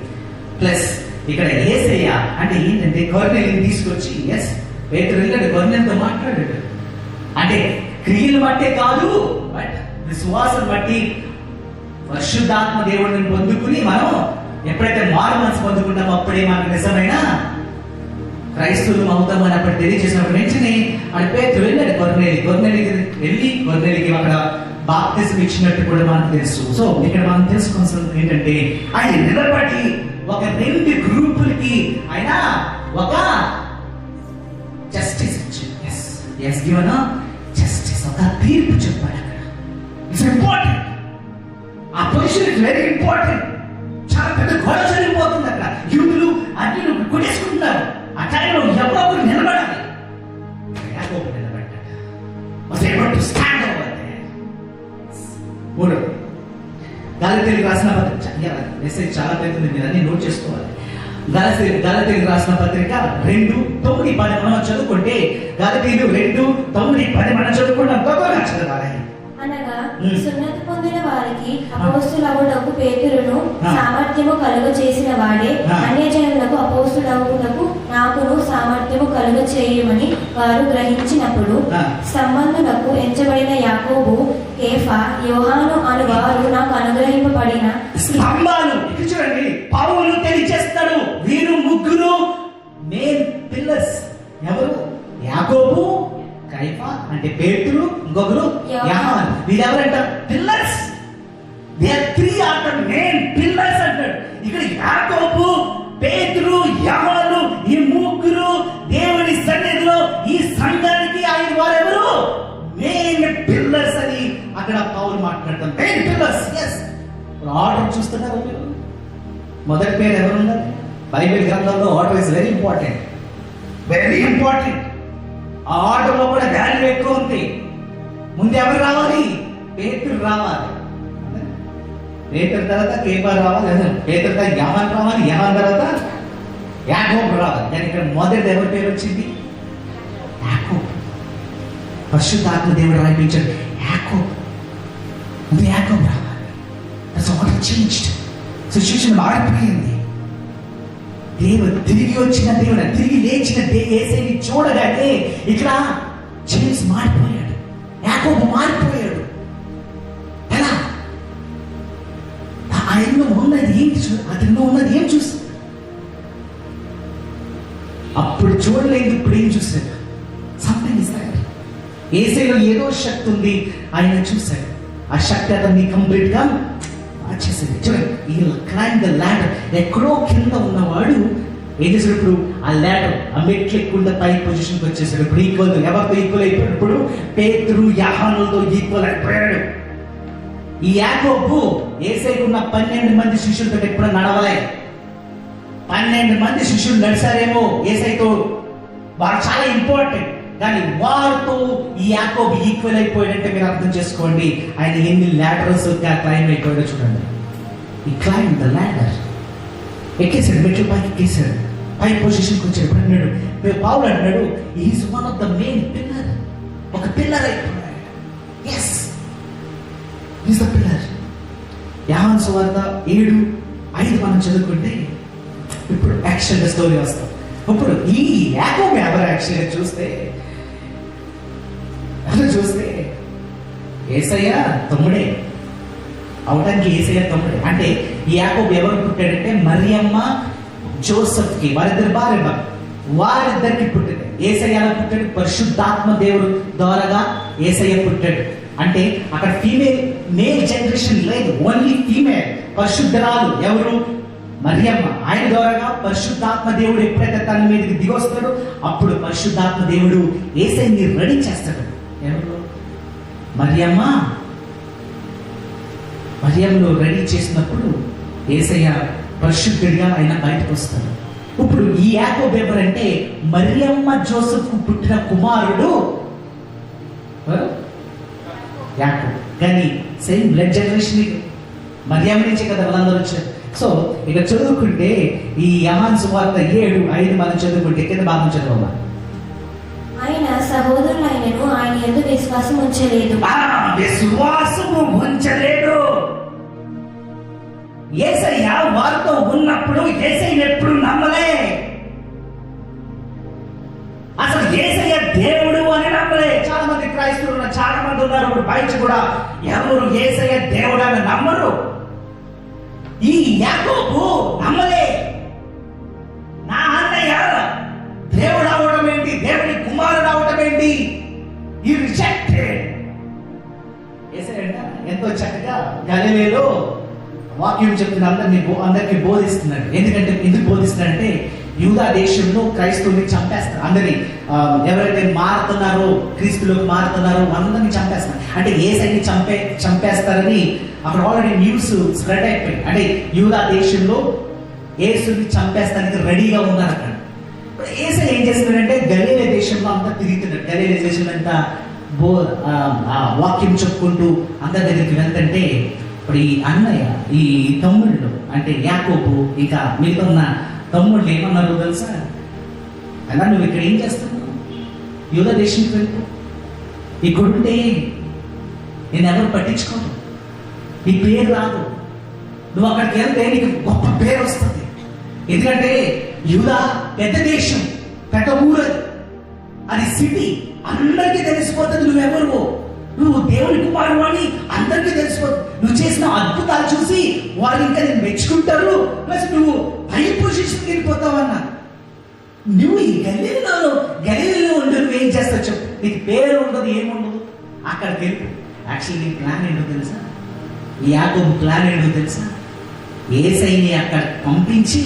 ప్లస్ ఇక్కడ యేసయ్య అంటే ఏంటంటే, కొర్నేలిని తీసుకొచ్చి ఎస్ పేతురు వెళ్ళాడు, కొర్నేలితో మాట్లాడాడు. అంటే క్రియలు బట్టే కాదు, బట్ విశ్వాసం బట్టి పరిశుద్ధాత్మ దేవుడిని పొందుకుని మనం ఎప్పుడైతే మారు మనసు పొందుకుంటామో అప్పుడే మనకు నిజమైన క్రైస్తవులు అవుతామని అప్పుడు తెలియజేసినప్పుడు వెంటనే అని పేతురు వెళ్ళాడు కొర్నేలికి వెళ్ళి కొర్నేలికి అక్కడ బాప్తిజం ఇచ్చినట్టు కూడా మనకు తెలుసు. సో ఇక్కడ మనం తెలుసుకోవాల్సింది ఏంటంటే, ఆయన నిలబడి ఒక రెండు గ్రూపులకి ఆయన ఒక జస్టిస్ ఇచ్చాడు. ఎస్ గివెన్ జస్టిస్, ఒక తీర్పు చెప్పాడు. అక్కడ ఇట్స్ ఇంపార్టెంట్. ఆ పొజిషన్ ఇస్ వెరీ ఇంపార్టెంట్. చాలా పెద్ద గొడవ జరిగిపోతుంది అక్కడ. యూదులు అన్యులు కొట్టేసుకుంటున్నారు. ఆ టైంలో ఎవరో ఒకరు నిలబడాలి. యాకోబు నిలబడ్డాడు. was able to stand over there. మూడో గలతీయులకు రాసిన మెసేజ్ చాలా పెద్దది, మీరు అన్ని నోట్ చేసుకోవాలి. గలతీయులకు రాసిన పత్రిక 2:9-10 మనం చదువుకుంటే, గలతీయులు 2:9-10 మనం చదువుకుంటాం. త్వరగా చదవాలి. అనగా సున్నతి పొందిన వారికి అపోస్తులవుటకు పేతురును సామర్థ్యము కలుగ చేసిన వాడే అన్యజనులకు అపోస్తులవుటకు నాకును సామర్థ్యము కలుగ చేయమని వారు గ్రహించినప్పుడు సంబంధులకు ఎంచబడిన యాకోబు, కేఫా, యోహాను అను వారు నాకు అనుగ్రహింపబడిన స్తంభాలు. ఇక్కడ చూడండి, పౌలు తెలియజేస్తాడు, వీరు ముగ్గురు మెయిన్ పిల్లర్స్. ఎవరు? యాకోబు, కైఫా అంటే పేతురు, ఇంకొకరు యోహాను. వీరెవరంట? పిల్లర్స్. దే ఆర్ 3 అంటాడు, మెయిన్ పిల్లర్స్ అంటాడు. ఇక్కడ యాకోబు, పేతురు, యోహాను ఈ ముగ్గురు దేవుని సన్నిధిలో ఈ సంఘానికి ఆయన వారెవరు? మెయిన్ పిల్లర్స్ అని అక్కడ పౌలు మాట్లాడతాం. Main pillars. ఎస్, ఆర్డర్ చూస్తున్నారు మీరు. మొదటి పేరు ఎవరున్నారు? బైబిల్ గ్రంథంలో order is very important, very important. ఆ ఆర్డర్లో కూడా వాల్యూ ఎక్కువ ఉంది. ముందు ఎవరు రావాలి? పేతురు రావాలి. పేతురు తర్వాత కేఫా రావాలి, పేతురు తర్వాత యోహాను రావాలి, యోహాను తర్వాత యాకోబు రావాలి. కానీ ఇక్కడ మొదటి ఎవరి పేరు వచ్చింది? యాకోబు. పరిశుద్ధాత్మ దేవుడు రాయించాడు, యాకోబు. ముందు యాకోబు రావాలి. That's order changed. సిచ్యుయేషన్ మారిపోయింది. దేవుడు తిరిగి వచ్చిన దేవుడు, తిరిగి లేచిన యేసుని చూడగానే ఇక్కడ జేమ్స్ మారిపోయాడు, యాకోబు మారిపోయాడు. ఎలా? ఆయనలో ఉన్నది ఏంటి? అతనిలో ఉన్నది ఏం చూసి అప్పుడు చూడలేదు, ఇప్పుడు ఏం చూశాడు? Something is that. యేసులో ఏదో శక్తి ఉంది, ఆయన చూశాడు. ఆ శక్తి అతన్ని కంప్లీట్ గా మార్చేసింది. చూడండి, ఈ క్లైంబ్ ద ల్యాడర్. ఎక్కడో కింద ఉన్నవాడు ఏం చేశాడు? ఇప్పుడు ఆ ల్యాడర్, ఆ మెట్లు ఎక్కువ పై పొజిషన్కి వచ్చేసాడు. ఇప్పుడు ఈక్వల్, ఎవరితో ఈక్వల్ అయిపోయాడు? ఇప్పుడు పేతురు, యోహానులతో ఈక్వల్ అయిపోయాడు. ఈ యాకోబు యేసయ్యకున్న 12 మంది శిష్యులతో ఎప్పుడు నడవలే. 12 మంది శిష్యులు నడిచారేమో యేసయ్యతో, వారు చాలా ఇంపార్టెంట్. కానీ వారితో ఈ యాకోబు ఈక్వల్ అయిపోయాడంటే మీరు అర్థం చేసుకోండి ఆయన ఎన్ని ల్యాడర్స్ క్లైంబ్ అయిపోయాడో చూడండి. ఈ క్లైంబ్ ద ల్యాడర్, ఎక్కేసాడు, మెట్లు పైకి ఎక్కేసాడు, పై పొజిషన్కి వచ్చాడు. ఇప్పుడు అన్నాడు, పౌలు అన్నాడు, is one of the main pillar. ఒక పిల్లర్ అయిపోయాడు. Yes, is the pillar. యోహాను సువార్త 7:5 మనం చదువుకుంటే ఇప్పుడు యాక్షన్ స్టోరీ వస్తాం. ఇప్పుడు ఈ యాకోబు ఎవరు? యాక్చువల్గా చూస్తే యేసయ్య తమ్ముడే అవడానికి. యేసయ్య తమ్ముడే అంటే ఈ యాకోబు ఎవరు పుట్టాడంటే మరియమ్మ జోసెఫ్ కి, వారిద్దరు భార్య, వారిద్దరికి పుట్టాడు. యేసయ్య ఎలా పుట్టాడు? పరిశుద్ధాత్మ దేవుడు ద్వారాగా యేసయ్య పుట్టాడు. అంటే అక్కడ ఫీమేల్, మేల్ జనరేషన్ లేదు, ఓన్లీ ఫీమేల్. పరిశుద్ధరాలు ఎవరు? మరియమ్మ. ఆయన ద్వారాగా పరిశుద్ధాత్మ దేవుడు ఎప్పుడైతే తన మీదకి దిగొస్తాడో అప్పుడు పరిశుద్ధాత్మ దేవుడు యేసయ్యని రెడీ చేస్తాడు. ఎవరు? మరియంలో రెడీ చేసినప్పుడు యేసయ్య పరిశుద్ధుడిగా ఆయన బయటకు వస్తాడు. ఇప్పుడు ఈ యాకోబు ఎవరంటే మరియమ్మ జోసెఫ్ కు పుట్టిన కుమారుడు యాకోబు. కానీ సేమ్ బ్లడ్ జనరేషన్ మరియమ్మ నుంచే కదా వాళ్ళందరూ వచ్చారు. సో ఇక చదువుకుంటే ఈ యోహాను సువార్త 7:5 మనం చదువుకుంటే కింద భాగం చదవమా. ఆయన సహోదరులైనను ఆయన యందు విశ్వాసం ఉంచలేదు. విశ్వాసము ఉంచలేదు. యేసయ్య వారితో ఉన్నప్పుడు యేసయ్యని ఎప్పుడు నమ్మలే. అసలు యేసయ్య దేవుడు అని నమ్మలే. చాలా మంది క్రైస్తవులు చాలా మంది ఉన్నారు ఇప్పుడు బయట కూడా, ఎవరు యేసయ్య దేవుడు అని నమ్మరు. ఈ యాకోబు నమ్మలే. నా అన్నయ్య దేవుడు అవడం ఏంటి, దేవుడి కుమారుడు అవడం ఏంటి? ఈ రిజెక్టెడ్. ఎంతో చక్కగా గలిలేలో వాక్యం చెప్తున్న అందరికి బోధిస్తున్నాడు. ఎందుకు బోధిస్తున్నాడంటే యూదా దేశంలో క్రైస్తవుల్ని చంపేస్తారు. అందరినీ ఎవరైతే మారుతున్నారో, క్రీస్తులోకి మారుతున్నారో అందరినీ చంపేస్తారు. అంటే యేసయ్యని చంపేస్తారని అక్కడ ఆల్రెడీ న్యూస్ స్ప్రెడ్ అయిపోయింది. అంటే యూదా దేశంలో యేసుని చంపేస్తానికి రెడీగా ఉన్నారు అక్కడ. యేసయ్య ఏం చేస్తున్నాడంటే గలిలే దేశంలో అంతా తిరుగుతున్నాడు. గలిలే దేశంలో అంతా వాక్యం చెప్పుకుంటూ అందరి దగ్గరికి వెళ్తుంటే ఇప్పుడు ఈ అన్నయ్య, ఈ తమ్ముళ్ళు అంటే యాకోబు, ఇంకా మిగతా ఉన్న తమ్ముళ్ళు ఏమన్నారు తెలుసా? అలా నువ్వు ఇక్కడ ఏం చేస్తున్నావు? యూదా దేశానికి వెళ్ళిపో, ఇక్కడుంటే నేను ఎవరు పట్టించుకోను, నీ పేరు రాదు, నువ్వు అక్కడికి వెళ్తే నీకు గొప్ప పేరు వస్తుంది. ఎందుకంటే యూదా పెద్ద దేశం, పెద్ద ఊరు, అది సిటీ, అందరికీ తెలిసిపోతుంది నువ్వెవరు, నువ్వు దేవుని కుమారుడు అని అందరికీ తెలిసిపోతుంది. నువ్వు చేసిన అద్భుతాలు చూసి వాళ్ళు ఇంకా నేను మెచ్చుకుంటారు, ప్లస్ నువ్వు పై పొజిషన్కి వెళ్ళిపోతావన్నా. నువ్వు ఈ గలీలలో ఉండి నువ్వేం చేస్తావు చెప్పు? నీకు పేరు ఉండదు, ఏముండదు, అక్కడికి వెళ్ళి. యాక్చువల్లీ నీ ప్లాన్ ఏంటో తెలుసా? యాకోబు ప్లాన్ ఏంటో తెలుసా? యేసయ్యని అక్కడ పంపించి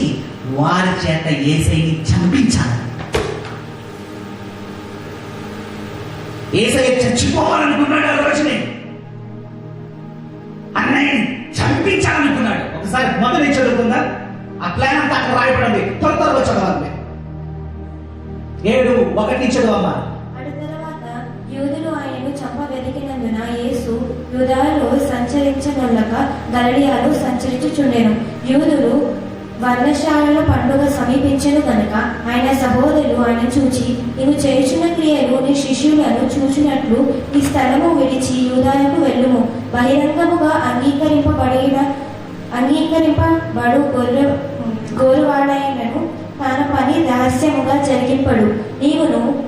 వారి చేత యేసయ్యని చంపించాలి. యేసయ్య చచ్చిపోవాలనుకున్నాడు ఆ రోజునే, అన్నయ్యని చంపించాలనుకున్నాడు. ఒకసారి మొదటి చదువుకుందా, ఆ ప్లాన్ అంతా అక్కడ రాయబడింది. త్వరగా చదవాలి. 7:1 చదవమ్మా. అటు తరువాత యూదులు ఆయనను చంప వెతికినందున యేసు యూదాలో సంచరించనొల్లక గలిలయలో సంచరించుచుండెను. యూదులు వర్ణశాలల పండుగ సమీపించెను గనుక ఆయన సహోదరులు ఆయన చూచి, నీవు చేయుచున్న క్రియలు నీ శిష్యులను చూచినట్లు ఈ స్థలము విడిచి యూదాయకు వెళ్ళుము. బహిరంగముగా అంగీకరింపబడు గోరువాడైనను తన పని రహస్యముగా జరిగింపడు.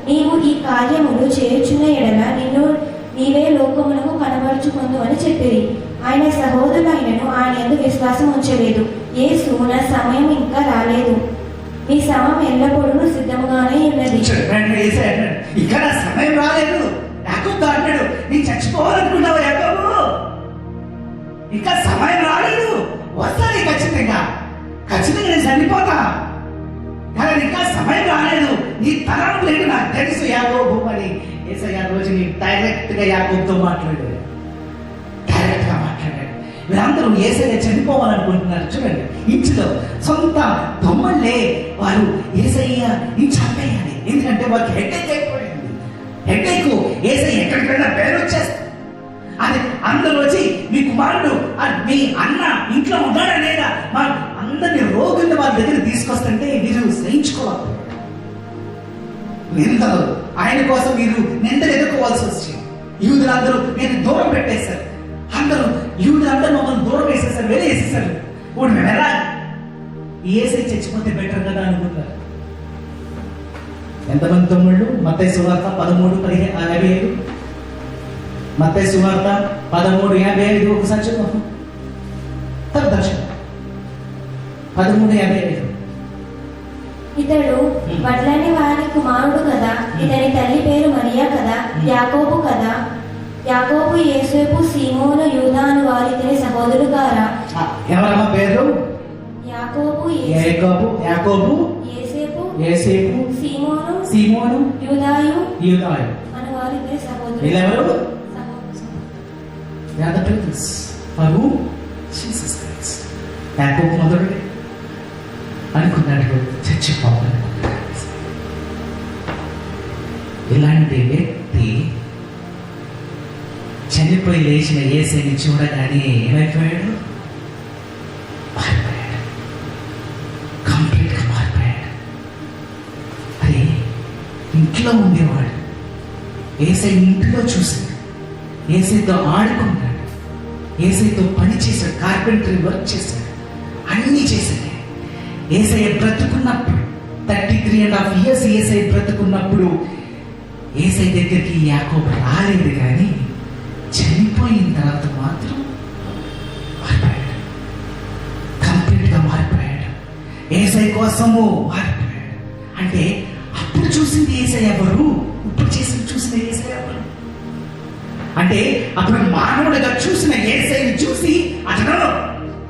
నీవు ఈ కార్యములు చేయుచున్న ఎడల నిన్ను నీవే లోకమునకు కనబరుచుకుందు అని చెప్పిరి. ఆయన సహోదరులైనను ఆయన యందు విశ్వాసం ఉంచలేదు. యేసు, నా సమయం ఇంకా రాలేదు, నీ సమయం ఎల్లప్పుడూ సిద్ధముగానే ఉన్నది. ఇక్కడ సమయం రాలేదు. యాకోబు అంటాడు, నీ చచ్చిపోవాలనుకున్నావు యాకోబు, ఇంకా సమయం రాలేదు, వస్తాను ఖచ్చితంగా నేను చనిపోతా, కానీ ఇంకా సమయం రాలేదు, నీ తరం లేదు నాకు తెలుసు యాకోబు అని. యేసయ్య రోజు డైరెక్ట్ గా యాకోబుతో మాట్లాడాడు. వీళ్ళందరూ యేసయ్య చనిపోవాలనుకుంటున్నారు. చూడండి, ఇంచులో సొంత తమ్ముళ్ళే వారు యేసయ్య నీ చంపేయాలి, ఎందుకంటే వాళ్ళకి హెడ్ఏక్ అయిపోయింది. హెడ్ఏక్ యేసయ్య ఎక్కడికైనా పేరు వచ్చేస్తుంది. అది అందరూ వచ్చి మీ కుమారుడు మీ అన్న ఇంట్లో ఉన్నాడా లేదా, మా అందరినీ రోగుల్ని వాళ్ళ దగ్గర తీసుకొస్తుంటే మీరు సహించుకోవాలి. నిందలు ఆయన కోసం మీరు నిందలు ఎదుర్కోవాల్సి వచ్చింది. యూదులందరూ నేను దూరం పెట్టేశారు, యూదులందరూ మమ్మల్ని దూరం వేసేసారు, వేసేసారు. ఇప్పుడు మేము ఎలా యేసయ్య చచ్చిపోతే బెటర్ కదా అనుకుంటారు. ఎంతమంది తమ్ముళ్ళు? మత్తయి సువార్త 13:55. మత్తయి సువార్త 13:55 ఒకసారి చదువు. దర్శనం 13:55. ఇతడు వడ్లని వారి కుమారుడు కదా, ఇతని తల్లి పేరు మరియా కదా, యాకోబు కదా, యాకోబు యోసేపు సీమోను యూదా అను వారు ఇతని సహోదరులు గారా? ఎవరమ్మ పేరు? యాకోబు యోసేపు సీమోను యూదాయు అను వారు ఇతని సహోదరులు. వీళ్ళెవరు? యాకోబు మొదలుడే అనుకున్నాడు చచ్చిపోవాలి. ఇలాంటి వ్యక్తి చనిపోయి లేచిన యేసయ్యని చూడగానే ఏమైపోయాడు? మారిపోయాడు, కంప్లీట్గా మారిపోయాడు. అది ఇంట్లో ఉండేవాడు, యేసయ్య ఇంట్లో చూశాడు, యేసయ్యతో ఆడుకున్నాడు, యేసయ్యతో పని చేశాడు, కార్పెంటరీ వర్క్ చేశాడు, అన్నీ చేశాడు. యేసయ్య బ్రతుకున్నప్పుడు 33.5 years యేసయ్య బ్రతుకున్నప్పుడు యేసయ్య దగ్గరికి యాకోబు రాలేదు, కానీ చనిపోయిన తర్వాత మాత్రం మారిపోయాడు, కంప్లీట్గా మారిపోయాడు. యేసయ్య కోసము మారిపోయాడు. అంటే అప్పుడు చూసింది యేసయ్య ఎవరు, ఇప్పుడు చూసిన యేసయ్య ఎవరు? అంటే అప్పుడు మానవుడిగా చూసిన యేసయ్యని చూసి అతను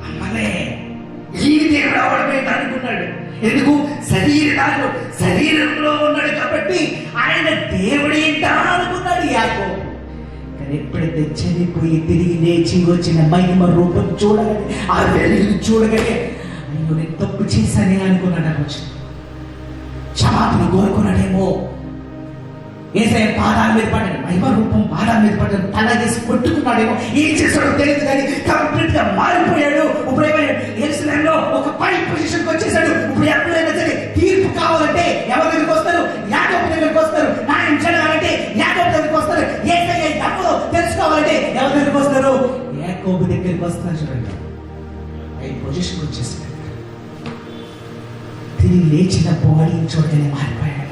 అమ్మలే ఈ దేవుడు అవడమేంటి అనుకున్నాడు. ఎందుకు? శరీరంలో ఉన్నాడు కాబట్టి ఆయన దేవుడు ఏంటా అనుకున్నాడు యాకోబు. కానీ ఎప్పుడైతే చనిపోయి తిరిగి లేచి వచ్చిన మహిమ రూపం చూడగానే, ఆ వెలుగుని చూడగానే, అయ్యో నేను తప్పు చేశానే అనుకున్నాడు. ఆ రోజు క్షమాపణ కోరుకున్నాడేమో. యేసయ్య పాదాల మీద పడ్డాడు, మహిమ రూపం పాదాల మీద పడ్డాడు, తలగేసి కొట్టుకున్నాడేమో, ఏం చేశాడో తెలియదు, కానీ కంప్లీట్ గా మారిపోయాడు. ఇప్పుడు ఏమయ్యాడు? యెరూషలేములో ఒక పై పొజిషన్కి వచ్చేసాడు. ఇప్పుడు ఎప్పుడు వస్తున్నాడు చూడండి, ఆయన పొజిషన్కి వచ్చేసాడు. తిరిగి లేచిన బాడీని చూడగానే మారిపోయాడు.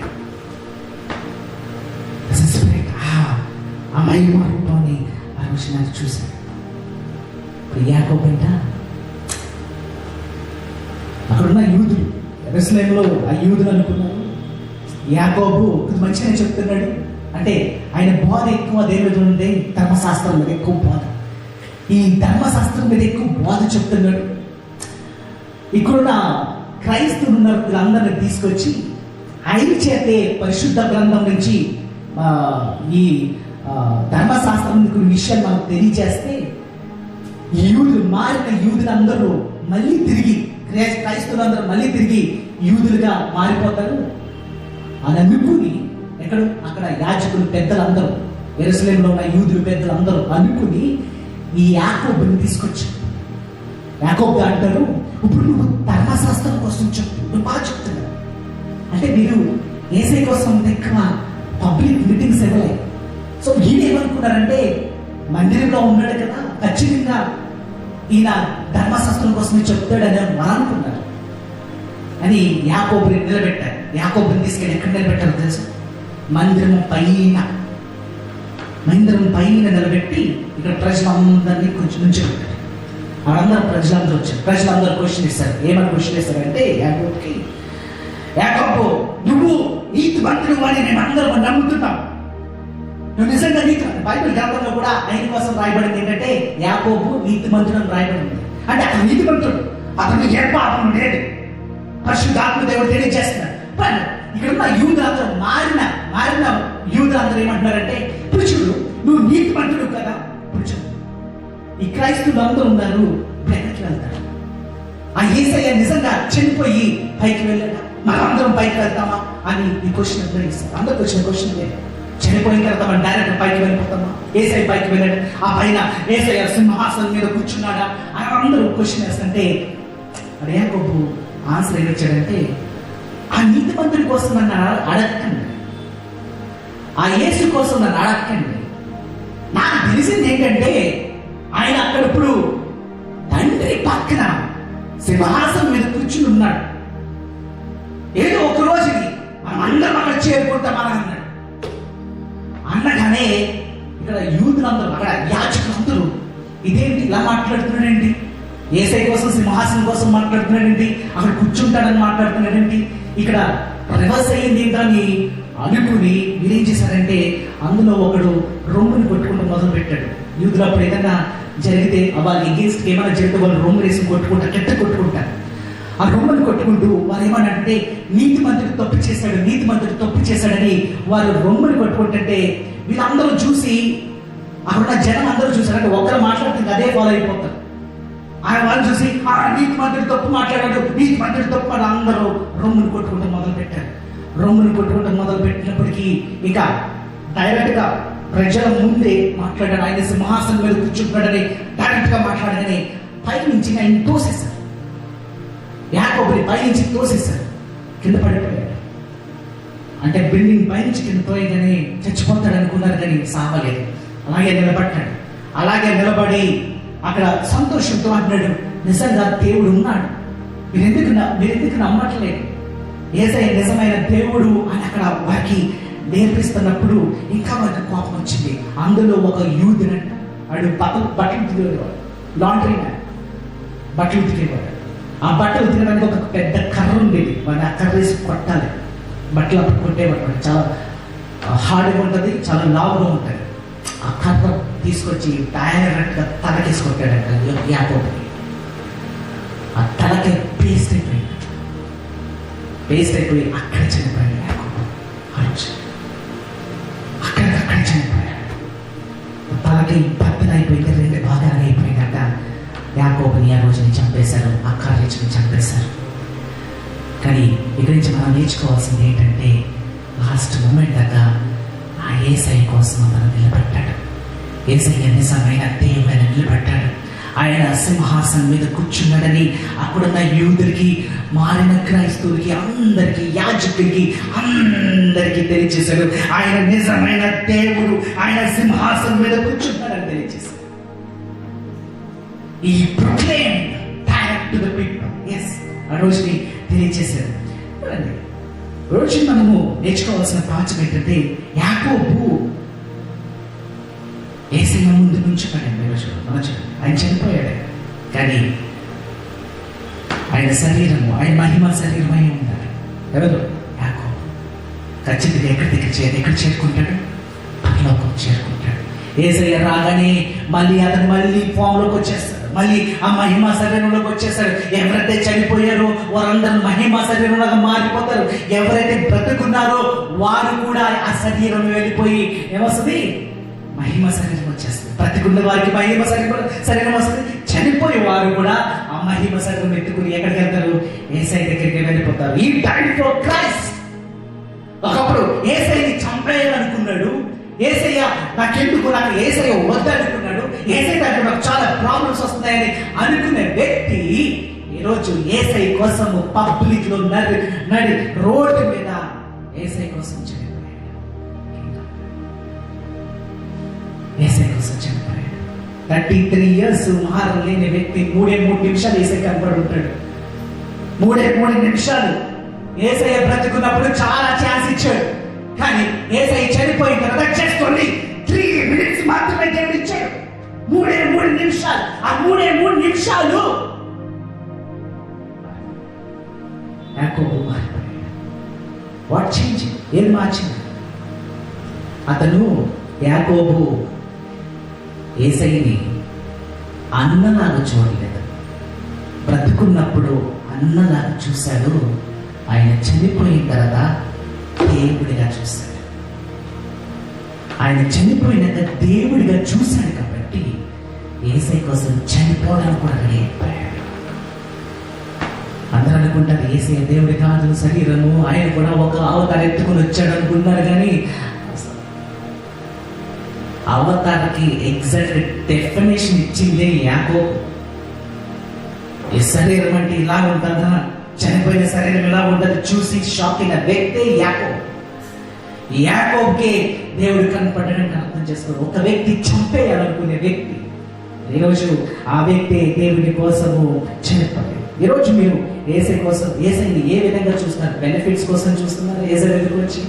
ఆ మహిమ రూపాన్ని ఆ రోజు నాకు చూశాను. ఇప్పుడు యాకోబు అంట అక్కడున్న యూదులు, యెరూషలేములో ఆ యూదులు అనుకున్నారు. యాకోబు మంచిగానే చెప్తున్నాడు. అంటే ఆయన బోధ ఎక్కువ దేని మీద ఉంది? ధర్మశాస్త్రం మీద ఎక్కువ బోధ. ఈ ధర్మశాస్త్రం మీద ఎక్కువ బోధ చెప్తున్నాడు. ఇక్కడున్న క్రైస్తవులు ఉన్నారు, వీళ్ళందరినీ తీసుకొచ్చి ఆయన చేతే పరిశుద్ధ గ్రంథం నుంచి ఈ ధర్మశాస్త్రం కొన్ని విషయాలు మనకు తెలియజేస్తే మారిన యూదులందరూ మళ్ళీ తిరిగి, క్రైస్తవులందరూ మళ్ళీ తిరిగి యూదులుగా మారిపోతారు అని అనుకుని అక్కడ యాజకులు పెద్దలందరూ, యెరూషలేములో ఉన్న యూదులు పెద్దలందరూ అనుకుని ఈ యాకోబుని తీసుకొచ్చారు. యాకోబు అంటారు, ఇప్పుడు నువ్వు ధర్మశాస్త్రం కోసం చెప్పు, నువ్వు బాగా చెప్తున్నావు. అంటే మీరు యేసయ్య కోసం ఎక్కువ పబ్లిక్ మీటింగ్స్ ఇవ్వలేదు. సో ఈయన ఏమనుకున్నారంటే మందిరంలో ఉన్నాడు కదా, ఖచ్చితంగా ఈయన ధర్మశాస్త్రం కోసమే చెప్తాడని అనుకున్నారు. అని యాకోబుని నిలబెట్టారు. యాకోబుని తీసుకెళ్ళి ఎక్కడ నిలబెట్టారో తెలుసు? మందిరం పైన నిలబెట్టి ఇక్కడ ప్రజలందరినీ కొంచెం నుంచి పెట్టారు. వాళ్ళందరూ ప్రజలందరూ వచ్చారు. ప్రజలందరూ క్వశ్చన్ ఇస్తారు. ఏమని క్వశ్చన్ ఇస్తారంటే యాకోబుకి, యాకోబు నువ్వు నీతిమంతుడు అని మేము అందరం నమ్ముతున్నాం, నువ్వు నిజంగా బైబిల్ గ్రంథంలో కూడా ఆయన కోసం రాయబడింది ఏంటంటే యాకోబు నీతిమంతుడు అని రాయబడింది. అంటే అతను నీతిమంతుడు, అతను ఏ పాపం లేదు, పరిశుద్ధాత్మ దేవుడు తెలియజేస్తున్నాడు. ఇక్కడ ఉన్న యూదులందరూ మారిన యూదులందరూ ఏమంటున్నారంటే, పురుషుడు నువ్వు నీతిమంతుడు కదా, పురుషుడు ఈ క్రైస్తవులు అందరూ ఉన్నారు, ఎక్కడికి వెళ్తారు? ఆ యేసయ్య నిజంగా చనిపోయి పైకి వెళ్ళాడా? మనందరం పైకి వెళ్తామా అని ఈ క్వశ్చన్ అందరికి వచ్చిన క్వశ్చన్ లేదు. చనిపోయిన తర్వాత మనం డైరెక్ట్ పైకి వెళ్ళిపోతామా? యేసయ్య పైకి వెళ్ళాడు, ఆ పైన యేసయ్య సింహాసనం మీద కూర్చున్నాడా అని అందరూ క్వశ్చన్ వేస్తుంటే అదే యాకోబు ఆన్సర్ ఏమిచ్చాడంటే, ఆ నీతిమంతుడి కోసం నన్ను అడగకండి, ఆ యేసు కోసం నన్ను అడగకండి. నాకు తెలిసింది ఏంటంటే ఆయన అక్కడ ఇప్పుడు తండ్రి పక్కన సింహాసనం మీద కూర్చుని ఉన్నాడు. ఏదో ఒక రోజుని మనం అందరం అక్కడ చేరుకుంటామని అన్నాడు. అన్నగానే ఇక్కడ యూదులందరూ, అక్కడ యాజకులందరూ ఇదేంటి ఇలా మాట్లాడుతున్నాడండి, యేసయ్య కోసం సింహాసనం కోసం మాట్లాడుతున్నాడండి, అక్కడ కూర్చుంటాడని మాట్లాడుతున్నాడండి, ఇక్కడ రివర్స్ అయ్యింది ఏంటని అనుకుని మీరేం చేశారంటే అందులో ఒకడు రొమ్ముని కొట్టుకుంటూ మొదలు పెట్టాడు. యూదులు అప్పుడు ఏదైనా జరిగితే వాళ్ళ ఎగేన్స్ట్ ఏమైనా జరిగితే వాళ్ళు రొమ్ము వేసి కొట్టుకుంటారు. ఆ రొమ్ముని కొట్టుకుంటూ వారు ఏమనంటే నీతిమంతుడు తప్పు చేశాడని వారు రొమ్ముని కొట్టుకుంటుంటే వీళ్ళందరూ చూసి, అక్కడున్న జనం అందరూ చూసారంటే ఒకరు మాట్లాడుతుంది అదే ఫాలో అయిపోతారు. ఆయన వాళ్ళు చూసి నీతిమంతుడు తప్పు మాట్లాడాడు, నీతిమంతుడు తప్పు అని అందరూ రొమ్ముని కొట్టుకుంటూ మొదలు పెట్టారు. రొమ్ముని కొట్టుకుంటూ మొదలు పెట్టినప్పటికీ ఇక డైరెక్ట్ గా ప్రజల ముందే మాట్లాడాడు. ఆయన సింహాసనం మీద కూర్చుంటాడని డైరెక్ట్ గా మాట్లాడగానే పైనుంచి ఆయన తోసేశారు. యాకోబుని పైనుంచి తోసేశారు, కింద పడిపోయాడు. అంటే బిల్డింగ్ పైనుంచి కింద పోయగానే చచ్చిపోతాడు అనుకున్నారు, కానీ సావలేదు. అలాగే నిలబడి అక్కడ సంతోషంతో అంటున్నాడు, నిజంగా దేవుడు ఉన్నాడు, మీరెందుకు నమ్మట్లేదు, యేసయ్య నిజమైన దేవుడు అని అక్కడ వారికి నేర్పిస్తున్నప్పుడు ఇంకా వారికి కోపం వచ్చింది. అందులో ఒక యూదునంట, వాడు బట్టలు ఉతికేవాడు, లాండ్రీ మ్యాన్, బట్టలు ఉతికేవాడు. ఆ బట్టలు ఉతికడానికి ఒక పెద్ద కర్ర ఉండేది, వాడిని ఆ కర్ర వేసి కొట్టాలి. బట్టలు అప్పుడు కొట్టేవాడు, చాలా హార్డ్గా ఉంటుంది, చాలా లావుగా ఉంటుంది. ఆ కర్ర తీసుకొచ్చి డైరెక్ట్గా తలకేసి కొట్టాడంట యాకోబుకి. ఆ తలకే పేస్ట్ అయిపోయి అక్కడ చనిపోయాడు యాకోబు. అక్కడికక్కడ చనిపోయాడు. తలకి బద్దలైపోయింది, 2 భాగాలు అయిపోయిందట. యాకోబుని ఆ రోజుని చంపేశారు, ఆ కర్రని చంపేశారు. కానీ ఇక్కడి నుంచి మనం నేర్చుకోవాల్సింది ఏంటంటే లాస్ట్ మూమెంట్ దాకా ఆ యేసయ్య కోసం మనం నిలబెట్టాడు. యేసయ్య నిజమైన దేవుడని నిలబెట్టాడు. ఆయన సింహాసనం మీద కూర్చున్నాడని అక్కడున్న యూదులకి, మారిన క్రైస్తవులకి, అందరికీ, యాజకులకి అందరికీ తెలియజేశాడు. ఆయన నిజమైన దేవుడు, ఆయన సింహాసనం మీద కూర్చున్నాడని తెలియజేశాడు. ఈ proclaim direct to the people. Yes, ఆ రోజుని తెలియజేశారు. చూడండి, రోజు మనము నేర్చుకోవాల్సిన పాఠం ఏంటంటే, యాకోబు యేసయ్య ముందు నుంచున్నాడండి. రోజు మనం చూడండి, ఆయన చనిపోయాడు, కానీ ఆయన శరీరము, ఆయన మహిమ శరీరమై ఉన్నాడు. ఎవరు? యాకోబు. ఖచ్చితంగా ఎక్కడ చేరుకుంటాడు? పరలోకం చేరుకుంటాడు. యేసయ్య రాగానే మళ్ళీ అతను మళ్ళీ ఫామ్లోకి వచ్చేస్తాడు, మళ్ళీ ఆ మహిమ శరీరంలోకి వచ్చేస్తాడు. ఎవరైతే చనిపోయారో వారందరూ మహిమ శరీరంలోకి మారిపోతారు. ఎవరైతే బ్రతుకున్నారో వారు కూడా ఆ శరీరం వెళ్ళిపోయి ఏమొస్తుంది? మహిమ శరీరం వచ్చేస్తుంది. బ్రతికున్న వారికి మహిమ శరీరం వస్తుంది. చనిపోయే వారు కూడా ఆ మహిమ శరీరం ఎత్తుకుని ఎక్కడికి వెళ్తారు? యేసయ్య దగ్గరికి వెళ్ళిపోతారు. ఈ డైడ్ ఫర్ క్రైస్ట్. ఒకప్పుడు యేసయ్యని చంపేయాలనుకున్నాడు. యేసయ్య నాకెందుకు, నాకు యేసయ్య వద్దనుకున్నాడు. యేసయ్య దగ్గర నాకు చాలా ప్రాబ్లమ్స్ వస్తున్నాయని అనుకునే వ్యక్తి ఈరోజు యేసయ్య కోసము పబ్లిక్ లో నడి రోడ్డు మీద యేసయ్య కోసం చనిపోయాడు. యేసయ్య కోసం చనిపోయాడు. 33 years మారం లేని వ్యక్తి 3 నిమిషాలు యేసయ్య కనబడి ఉంటాడు. 3 నిమిషాలు. యేసయ్య బ్రతుకున్నప్పుడు చాలా ఛాన్స్ ఇచ్చాడు, కానీ యేసయ్య చనిపోయిన తర్వాత జస్ట్ ఓన్లీ 3 minutes మాత్రమే దేవుడు ఇచ్చాడు. 3 నిమిషాలు. ఆ 3 నిమిషాలు యాకోబు మారిపోయాడు. What change? ఏం మార్చింది? అతను యాకోబు యేసయ్యని అన్నలాగా చూడలేదు. బ్రతుకున్నప్పుడు అన్నలాగా చూశాడు. ఆయన చనిపోయిన తర్వాత దేవుడిగా చూశాడు. ఆయన చనిపోయినాక దేవుడిగా చూశాడు కాబట్టి యేసయ్య కోసం చనిపోవడానికి కూడా రెడీ అయిపోయాడు. అందరూ అనుకుంటారు యేసయ్య దేవుడి కాదు, శరీరము, ఆయన కూడా ఒక అవతారం ఎత్తుకుని వచ్చాడు అనుకున్నారు. కానీ అవతారకి ఎగ్జాక్ట్ డెఫినేషన్ ఇచ్చిందే యాకోబు. ఈ శరీరం అంటే ఇలా ఉంటుందా, చనిపోయిన శరీరం ఎలా ఉంటుంది చూసి షాక్ అయిన వ్యక్తే యాకోబు. యాకోబుకే దేవుడు కనపడడానికి అర్థం చేసుకోరు. ఒక వ్యక్తి చంపేయాలనుకునే వ్యక్తి, ఈరోజు ఆ వ్యక్తి దేవుడి కోసము చనిపోయాడు. ఈరోజు మీరు యేసయ్య కోసం, యేసయ్యని ఏ విధంగా చూస్తున్నారు? బెనిఫిట్స్ కోసం చూస్తున్నారు? యేసయ్య దగ్గరికి వచ్చి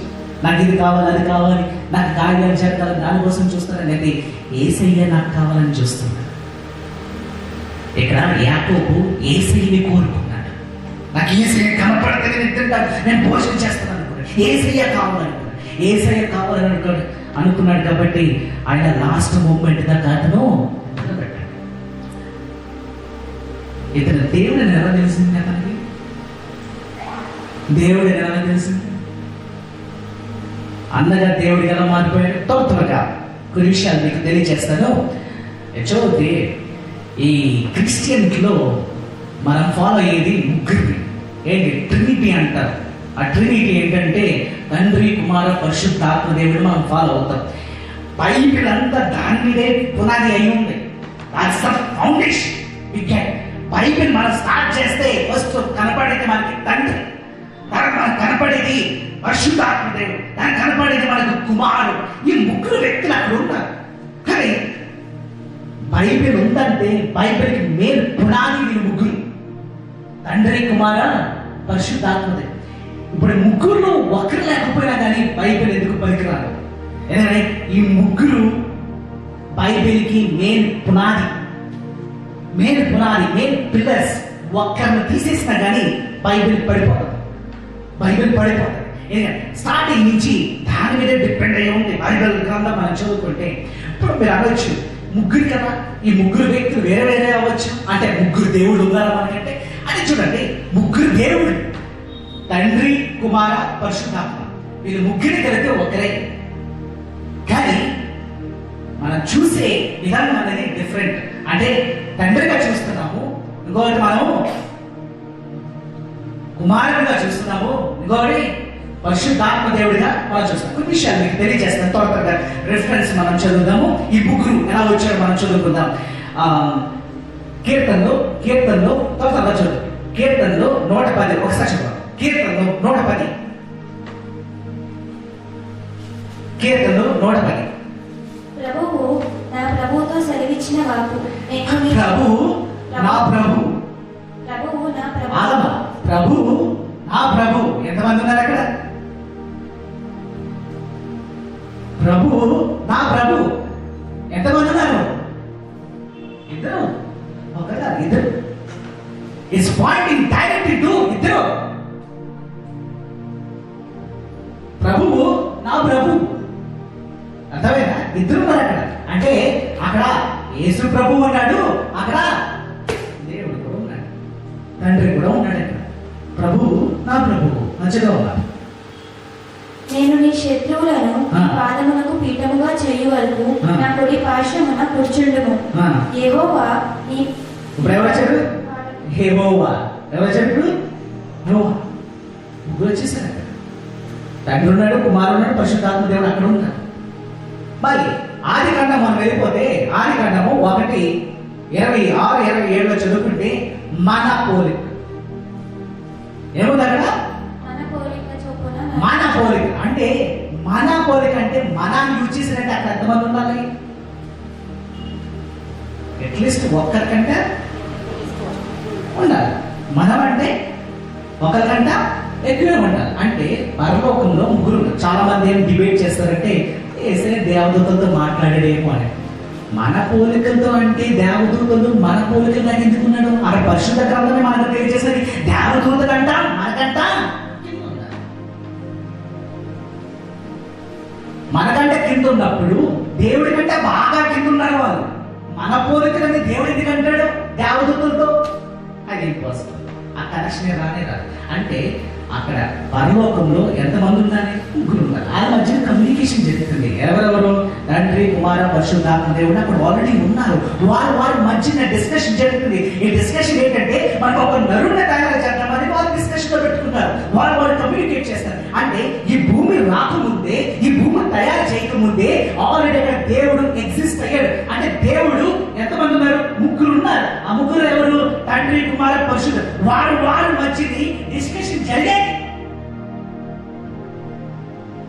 నాకు ఇది కావాలి, అది కావాలి, నాకు కార్యాలు జరగాలి, దానికోసం చూస్తున్నారు? లేదా యేసయ్య నాకు కావాలని చూస్తున్నారు? ఇక్కడ యాకోబు యేసయ్యని కోరుకున్నాడు. నాకు యేసయ్య కనపడితే నేను భోజనం చేస్తాను అనుకున్నాడు. యేసయ్య కావాలని అనుకున్నాడు కాబట్టి ఆయన లాస్ట్ మూమెంట్ దాకా అతను నిలబెట్టాడు. ఇతను దేవుడిని ఎలా తెలిసింది? అతనికి దేవుడిని ఎలా తెలిసింది? అన్నగా దేవుడికి ఎలా మారిపోయాడు? త్వరగా కొన్ని విషయాలు మీకు తెలియజేస్తాను. చూడండి, ఈ క్రిస్టియన్లో మనం ఫాలో అయ్యేది ముగ్గురిని. ఏంటి? ట్రినిటీ అంటారు. ఆ ట్రినిటీ ఏంటంటే తండ్రి, కుమార, పరిశుద్ధాత్మ దేవుడు మనం ఫాలో అవుతాం. బైబిల్ అంతా దాని మీదే పునాది అయి ఉంది. That's the foundation. బైబిల్ మనం స్టార్ట్ చేస్తే ఫస్ట్ కనపడేది మనకి తండ్రి, తర్వాత మనకు కనపడేది పరిశుద్ధాత్మ దేవుడు, దానికి కనపడేది మనకు కుమారుడు. ఈ ముగ్గురు వ్యక్తులు అక్కడ ఉంటారు. కానీ బైబిల్ ఉందంటే బైబిల్కి మేలు పునాది వీళ్ళు ముగ్గురు, తండ్రి, కుమార, పరిశుద్ధాత్మదే. ఇప్పుడు ముగ్గురులో ఒకరు లేకపోయినా కానీ బైబిల్ ఎందుకు పనికిరాదు? ఎందుకంటే ఈ ముగ్గురు బైబిల్కి మెయిన్ పునాది, మెయిన్ పిల్లర్స్. ఒక్కరిని తీసేసినా కానీ బైబిల్ పడిపోతుంది. స్టార్టింగ్ నుంచి దాని మీద డిపెండ్ అయ్యి ఉంది బైబిల్ గ్రంథం మనం చదువుకుంటే. ఇప్పుడు మీరు అనవచ్చు ముగ్గురు కదా, ఈ ముగ్గురు వ్యక్తులు వేరే వేరే అవ్వచ్చు అంటే ముగ్గురు దేవుడు ఉన్నారా మనకంటే? అది చూడండి, ముగ్గురు దేవుడు, తండ్రి, కుమార, పరిశుద్ధాత్మ, వీళ్ళు ముగ్గురు కలిపి ఒకరే. కానీ మనం చూసే విధానం అనేది డిఫరెంట్. అంటే తండ్రిగా చూస్తున్నాము, ఇంకొకటి మనము కుమారుడిగా చూస్తున్నాము, ఇంకొకటి పరిశుద్ధాత్మ దేవుడిగా మనం చూస్తాం. కొన్ని విషయాలు మీకు తెలియజేస్తాం. త్వరగా రిఫరెన్స్ మనం చదువుదాము. ఈ ముగ్గురు ఎలా వచ్చారో మనం చదువుకుందాం. కీర్తనలో త్వరగా చదువు. కీర్తనలో 110 ఒకసారి చదువు. కీర్తనలో 110 ప్రభువు నా ప్రభువుతో సెలవిచ్చిన వాకు ప్రభు ఇద్దరు. ఇట్స్ పాయింటింగ్ డైరెక్ట్లీ టు ఇద్దరు. ప్రభువు నా ప్రభువు, అర్థమైనా? ఇద్దరు ఉన్నారు అక్కడ. అంటే అక్కడ యేసు ప్రభువు ఉన్నాడు, అక్కడ దేవుడు కూడా ఉన్నాడు, తండ్రి కూడా ఉన్నాడు. అక్కడ ప్రభువు నా ప్రభువు మధ్యలో ఉన్నారు. నేను నీ శత్రువులను ఆ. పాదమునకు పీఠముగా చేయు వరకు ఆ. నా కుడి పార్శ్వమున కూర్చుండుము. ఆ. యెహోవా నీ ఇప్పుడు ఎవరు వచ్చాడు? యెహోవా. ఎవరు వచ్చాడు ఇప్పుడు? యెహోవా. ముగ్గురు వచ్చేసారు అక్కడ. తండ్రి ఉన్నాడు, కుమారుడు ఉన్నాడు, పరిశుద్ధాత్మ దేవుడు అక్కడ ఉన్నాడు. మరి ఆది కాండం మనం వెళ్ళిపోతే ఆది కాండము 1:26-27 చదువుకుంటే మన పోలిక ఏముంది అక్కడ? మన పోలిక చొప్పున మన పోలిక అంటే మన పోలిక అంటే మనాన్ని యూజ్ చేసినట్టు అక్కడ ఎంతమంది ఉండాలి? అట్లీస్ట్ ఒక్కరికంటే ఉండాలి. మనం అంటే ఒకరికంట ఎక్కువే ఉండాలి. అంటే పరలోకంలో ముగ్గురు ఉన్నారు. చాలా మంది ఏం డిబేట్ చేస్తారంటే ఏసే దేవదూతలతో మాట్లాడాడేమో అని. మన పోలికలతో అంటే దేవదూతలు మన పోలికలు నాకు ఎందుకున్నాడు? అక్కడ పరిశుద్ధ గ్రంథమే మనకు తెలియజేసేది దేవదూతలంట మనకంట కింద ఉన్నారు. మనకంటే కింద ఉన్నప్పుడు దేవుడి కంటే బాగా కింద ఉన్నారు వాళ్ళు. మన పోలికలని దేవుడు ఎందుకంటాడు దేవదూతలతో? అది ఇంపాసిబుల్. ఆ కనెక్షన్ రానే రాదు. అంటే అక్కడ పరలోకంలో ఎంతమంది ఉన్నారు? ముగ్గురు ఉన్నారు. ఆ మధ్య కమ్యూనికేషన్ జరుగుతుంది. ఎవరెవరు? తండ్రి, కుమార, పరిశుద్ధాత్మ దేవుడు అక్కడ ఆల్రెడీ ఉన్నారు. వారి మధ్యన డిస్కషన్ జరుగుతుంది. ఈ డిస్కషన్ ఏంటంటే మనకు ఒక నరుడిని తయారు చేద్దామని వాళ్ళు డిస్కషన్ లో పెట్టుకున్నారు. వాళ్ళు కమ్యూనికేట్ చేస్తారు. అంటే ఈ భూమి రాకముందే, ఈ భూమి తయారు చేయకముందే ఆల్రెడీ అక్కడ దేవుడు ఎగ్జిస్ట్ అయ్యాడు. అంటే దేవుడు ఎంతమంది ఉన్నారు? ముగ్గురు ఉన్నారు. ఆ ముగ్గురు ఎవరు? తండ్రి, కుమార, పరిశుద్ధ. వారి మధ్యది డిస్కషన్ జరిగేది.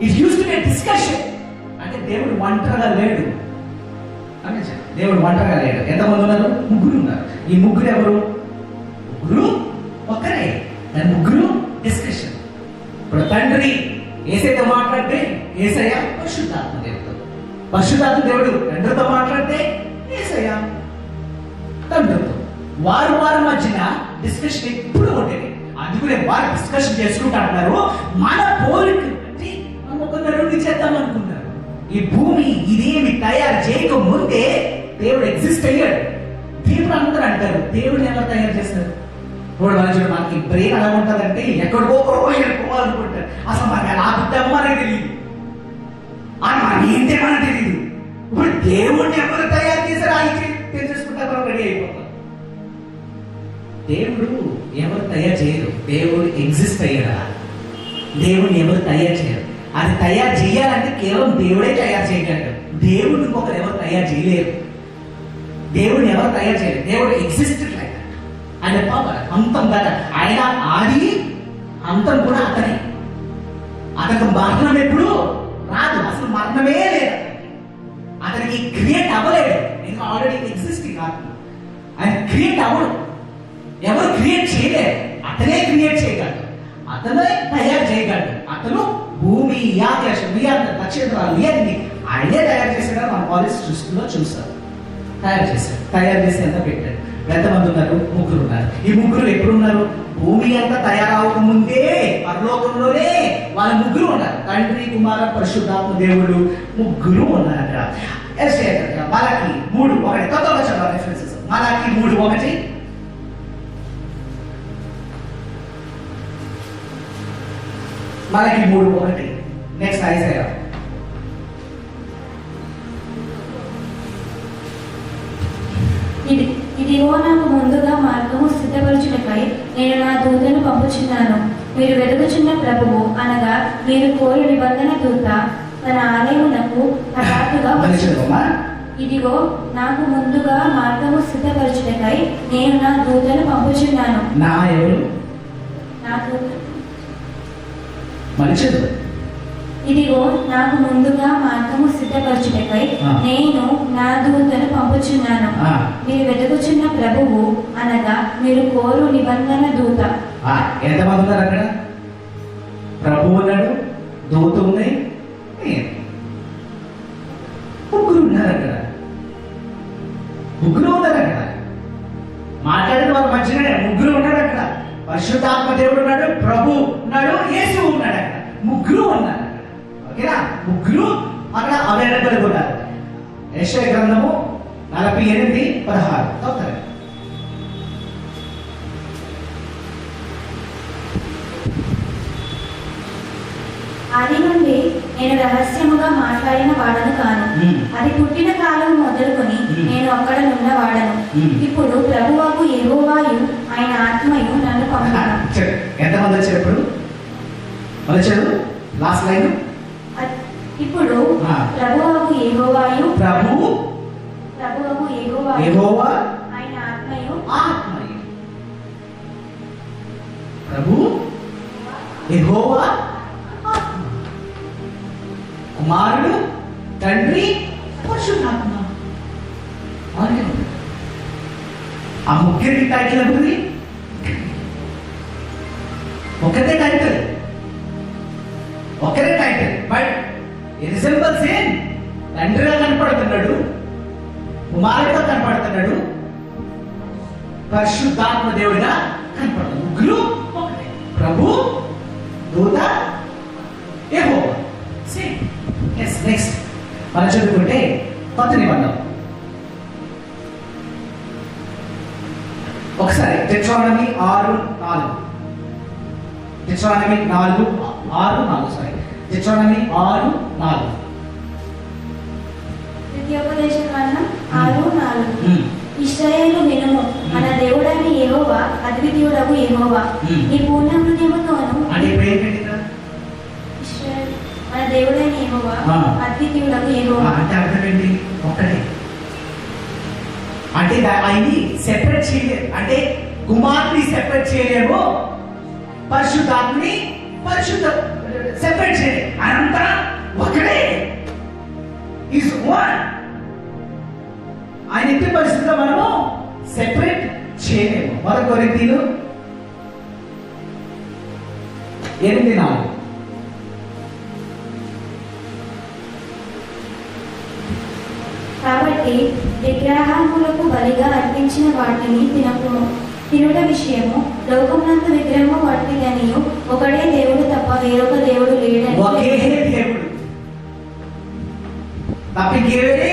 It use to be discussion. అంటే దేవుడు ఒంటరిగా లేడు. దేవుడు ఒంటరిగా లేడు. ఎంతమంది ఉన్నారు? ముగ్గురు ఉన్నారు. ఈ ముగ్గురు ఎవరు? ముగ్గురు ఒక్కరే. దాని ముగ్గురు డిస్కషన్. ఇప్పుడు తండ్రి ఏసైతో మాట్లాడితే ఏసయ్య పరిశుద్ధాత్మ దేవుడు, పరిశుద్ధాత్మ దేవుడు తండ్రితో మాట్లాడితే ఏసయ్య తండ్రితో. వారి మధ్యన డిస్కషన్ ఎప్పుడు ఉండేది. అందుకనే వారు డిస్కషన్ చేసుకుంటూ అంటారు మన పోలిక బట్టి మనం ఒక నరుడిని చేద్దాం అనుకున్నారు. ఈ భూమి ఇదేమి తయారు చేయక ముందే దేవుడు ఎగ్జిస్ట్ అయ్యాడు. దేవుడు అందరూ అంటారు దేవుడిని ఎవరు తయారు చేస్తారు? ఇప్పుడు మనుషులు మనకి బ్రెయిన్ ఎలా ఉంటుందంటే ఎక్కడికో అనుకుంటారు. అసలు మనకి ఎలా పుట్టామో అనేది తెలియదు, మనం ఏంటి మనకు తెలియదు. ఇప్పుడు దేవుడిని ఎవరు తయారు చేశారు ఆయన తెలిసేసుకుంటారు, రెడీ అయిపోతాం. దేవుడు ఎవరు తయారు చేయరు. దేవుడు ఎగ్జిస్ట్ అయ్యాడా? దేవుడిని ఎవరు తయారు చేయరు. అది తయారు చేయాలంటే కేవలం దేవుడే తయారు చేయగలడు. దేవుడు ఇంకొకరు ఎవరు తయారు చేయలేరు. దేవుడిని ఎవరు తయారు చేయలేరు. దేవుడు ఎగ్జిస్టెడ్ లైక్ దట్. ఆయన పవర్ అంతం కదా. ఆయన ఆది అంతం కూడా అతనే. అతనికి మరణం ఎప్పుడు రాదు. అసలు మరణమే లేదు. అతనికి క్రియేట్ అవ్వలేదు. ఎందుకంటే ఆల్రెడీ ఎగ్జిస్టింగ్ కాదు. ఆయన క్రియేట్ అవ్వడు. ఎవరు క్రియేట్ చేయలేరు. అతనే క్రియేట్ చేయగలడు. అతనే తయారు చేయగలడు. అతను భూమి, ఆకాశం, నక్షత్రాలు ఇవన్నీ ఆయనే తయారు చేశాడు. మన కాలేజ్ దృష్టిలో చూస్తారు. తయారు చేశాడు. తయారు చేసి ఎంత పెట్టాడు. ఎంతమంది ఉన్నారు? ముగ్గురు ఉన్నారు. ఈ ముగ్గురు ఎప్పుడున్నారు? భూమి అంతా తయారవక ముందే పరలోకంలోనే వాళ్ళ ముగ్గురు ఉన్నారు. తండ్రి, కుమార, పరిశుద్ధాత్మ దేవుడు ముగ్గురు ఉన్నారు అక్కడ. మలాకి 3:1 కొత్తగా చదవాలి రెఫరెన్సెస్. మలాకి 3:1 మలాకి 3:1. నెక్స్ట్ ఐజాయా ఇదిగో నాకు ముందుగా మార్గము సిద్ధపరచుటకై నేను నా దూతను పంపుచున్నాను. మీరు వెతుకుచున్న ప్రభువు అనగా మీరు కోరి నిబంధన దూత తన ఆలయమునకు హఠాత్తుగా ఇదిగో నాకు ముందుగా మార్గము సిద్ధపరచుటకై నేను నా దూతను పంపుచున్నాను. నా ఎవరు? నా దూత. మనుషులు. ఇదిగో నాకు ముందుగా మార్గము సిద్ధపరచుటకై నేను నా దూతను పంపుచున్నాను. మీరు వెతుకుచున్న ప్రభువు అనగా మీరు కోరు నిబంధన దూత. ఎంతమంది ఉన్నారు అక్కడ? ప్రభు ఉన్నాడు, దూత ఉంది, ముగ్గురు ఉన్నారు అక్కడ. ముగ్గురు ఉన్నారు అక్కడ. మాట్లాడిన వారి మధ్యనే ముగ్గురు ఉన్నాడు అక్కడ. పరిశుద్ధాత్మ దేవుడు ఉన్నాడు, ప్రభు ఉన్నాడు, యేసు ఉన్నాడు అక్కడ. ముగ్గురు ఉన్నారు అక్కడ. ఓకేనా? ముగ్గురు అక్కడ అవైలబుల్ ఉన్నారు. యెషయా గ్రంథము 48:16 చదువుతారు. ఆది నుండి నేను రహస్యముగా మాట్లాడిన వాడను కాను. అది పుట్టిన కాలం మొదలుకొని నేను అక్కడ నున్న వాడను. ఇప్పుడు ప్రభువకు యెహోవాయు ఆయన ఆత్మయు నన్ను పంపాను. ఎంతమంది వచ్చారు ఇప్పుడు? వచ్చారు లాస్ట్ లైన్. ఇప్పుడు ప్రభువకు యెహోవాయు యెహోవా ఆయన ఆత్మయు ప్రభు యెహోవా కుమారుడు తండ్రి పరిశుద్ధాత్మ. ఆ ముగ్గురికి టైటిల్ ఉంటుంది, ఒకటే టైటిల్, ఒకరే టైటిల్. But result same. తండ్రిగా కనపడుతున్నాడు, కుమారుడిగా కనపడుతున్నాడు, పరిశుద్ధాత్మ దేవుడిగా కనపడుతుంది. ముగ్గురు ఒకటే, ప్రభు, దూత, యెహోవా. సేమ్. ఎస్, నెక్స్ట్ మనం చదువుకుంటే కొత్త నిబంధన ఒకసారి డెట్రానమీ 6:4. డెట్రానమీ 6:4 సారీ, డెట్రానమీ 6:4. ద్వితీయోపదేశ కాండం 6:4. ఇశ్రాయేలు వినుము, మన దేవుడైన యెహోవా అద్వితీయుడగు యెహోవా. నీ పూర్ణ హృదయముతోను, అంటే ఇప్పుడు ఏంటంటే మన దేవుడైన యెహోవా అద్వితీయుడగు యెహోవా అంటే అర్థం ఏంటి? ఒక్కటే. అంటే ఆయన్ని సెపరేట్ చేయలేరు. అంటే కుమారుని సెపరేట్ చేయలేము, పరిశుద్ధాత్మని సెపరేట్ చేయలేము. అనంతా ఒకటే. Is one. ఆయన ఎట్టి పరిస్థితిలో మనము సెపరేట్ చేయలేము. 1 కొరింథీయులు 8:4. కాబట్టి విగ్రహములకు బలిగా అర్పించిన వాటిని తినుట విషయము లోకమునందు విగ్రహము వాటిదనియు ఒకడే దేవుడు తప్ప వేరొక దేవుడు లేడని. ఒకే దేవుడు తప్ప ఇంకేరే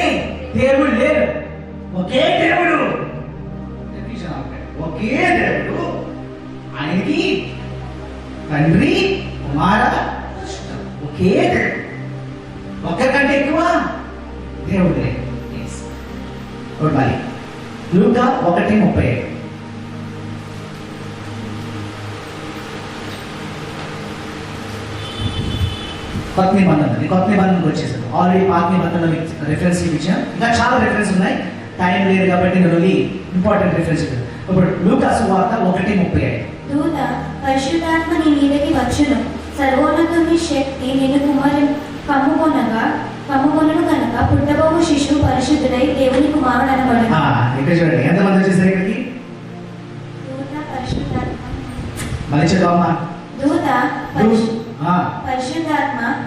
దేవుడు లేరు. ఒకే దేవుడు, ఒకే దేవుడు. ఆయనకి తండ్రి, కుమార, ఒకే దేవుడు. ఒక్కరికంటే ఎక్కువ దేవుడు లేడు. లూకా 1:37. కొత్త నిబంధనకు వచ్చేసారు. ఆల్రెడీ పాత నిబంధనలో రెఫరెన్స్ ఇచ్చాను. ఇంకా చాలా రెఫరెన్స్ ఉన్నాయి, టైం లేదు కాబట్టి నేను ఇంపార్టెంట్ రెఫరెన్స్. ఇప్పుడు లూకా సువార్త 1:35. దూత పరిశుద్ధాత్మ నీ మీదకి వచ్చును, సర్వోన్నతుని శక్తి నిన్ను కమ్ముకొనను కనుక పుట్టబోవు శిశువు పరిశుద్ధుడై దేవుని కుమారుడు అనబడును. ఇక్కడ చూడండి ఎంతమంది వచ్చేసారు ఇక్కడికి. దూత పరిశుద్ధాత్మ, మళ్ళీ చదవమ్మా. దూత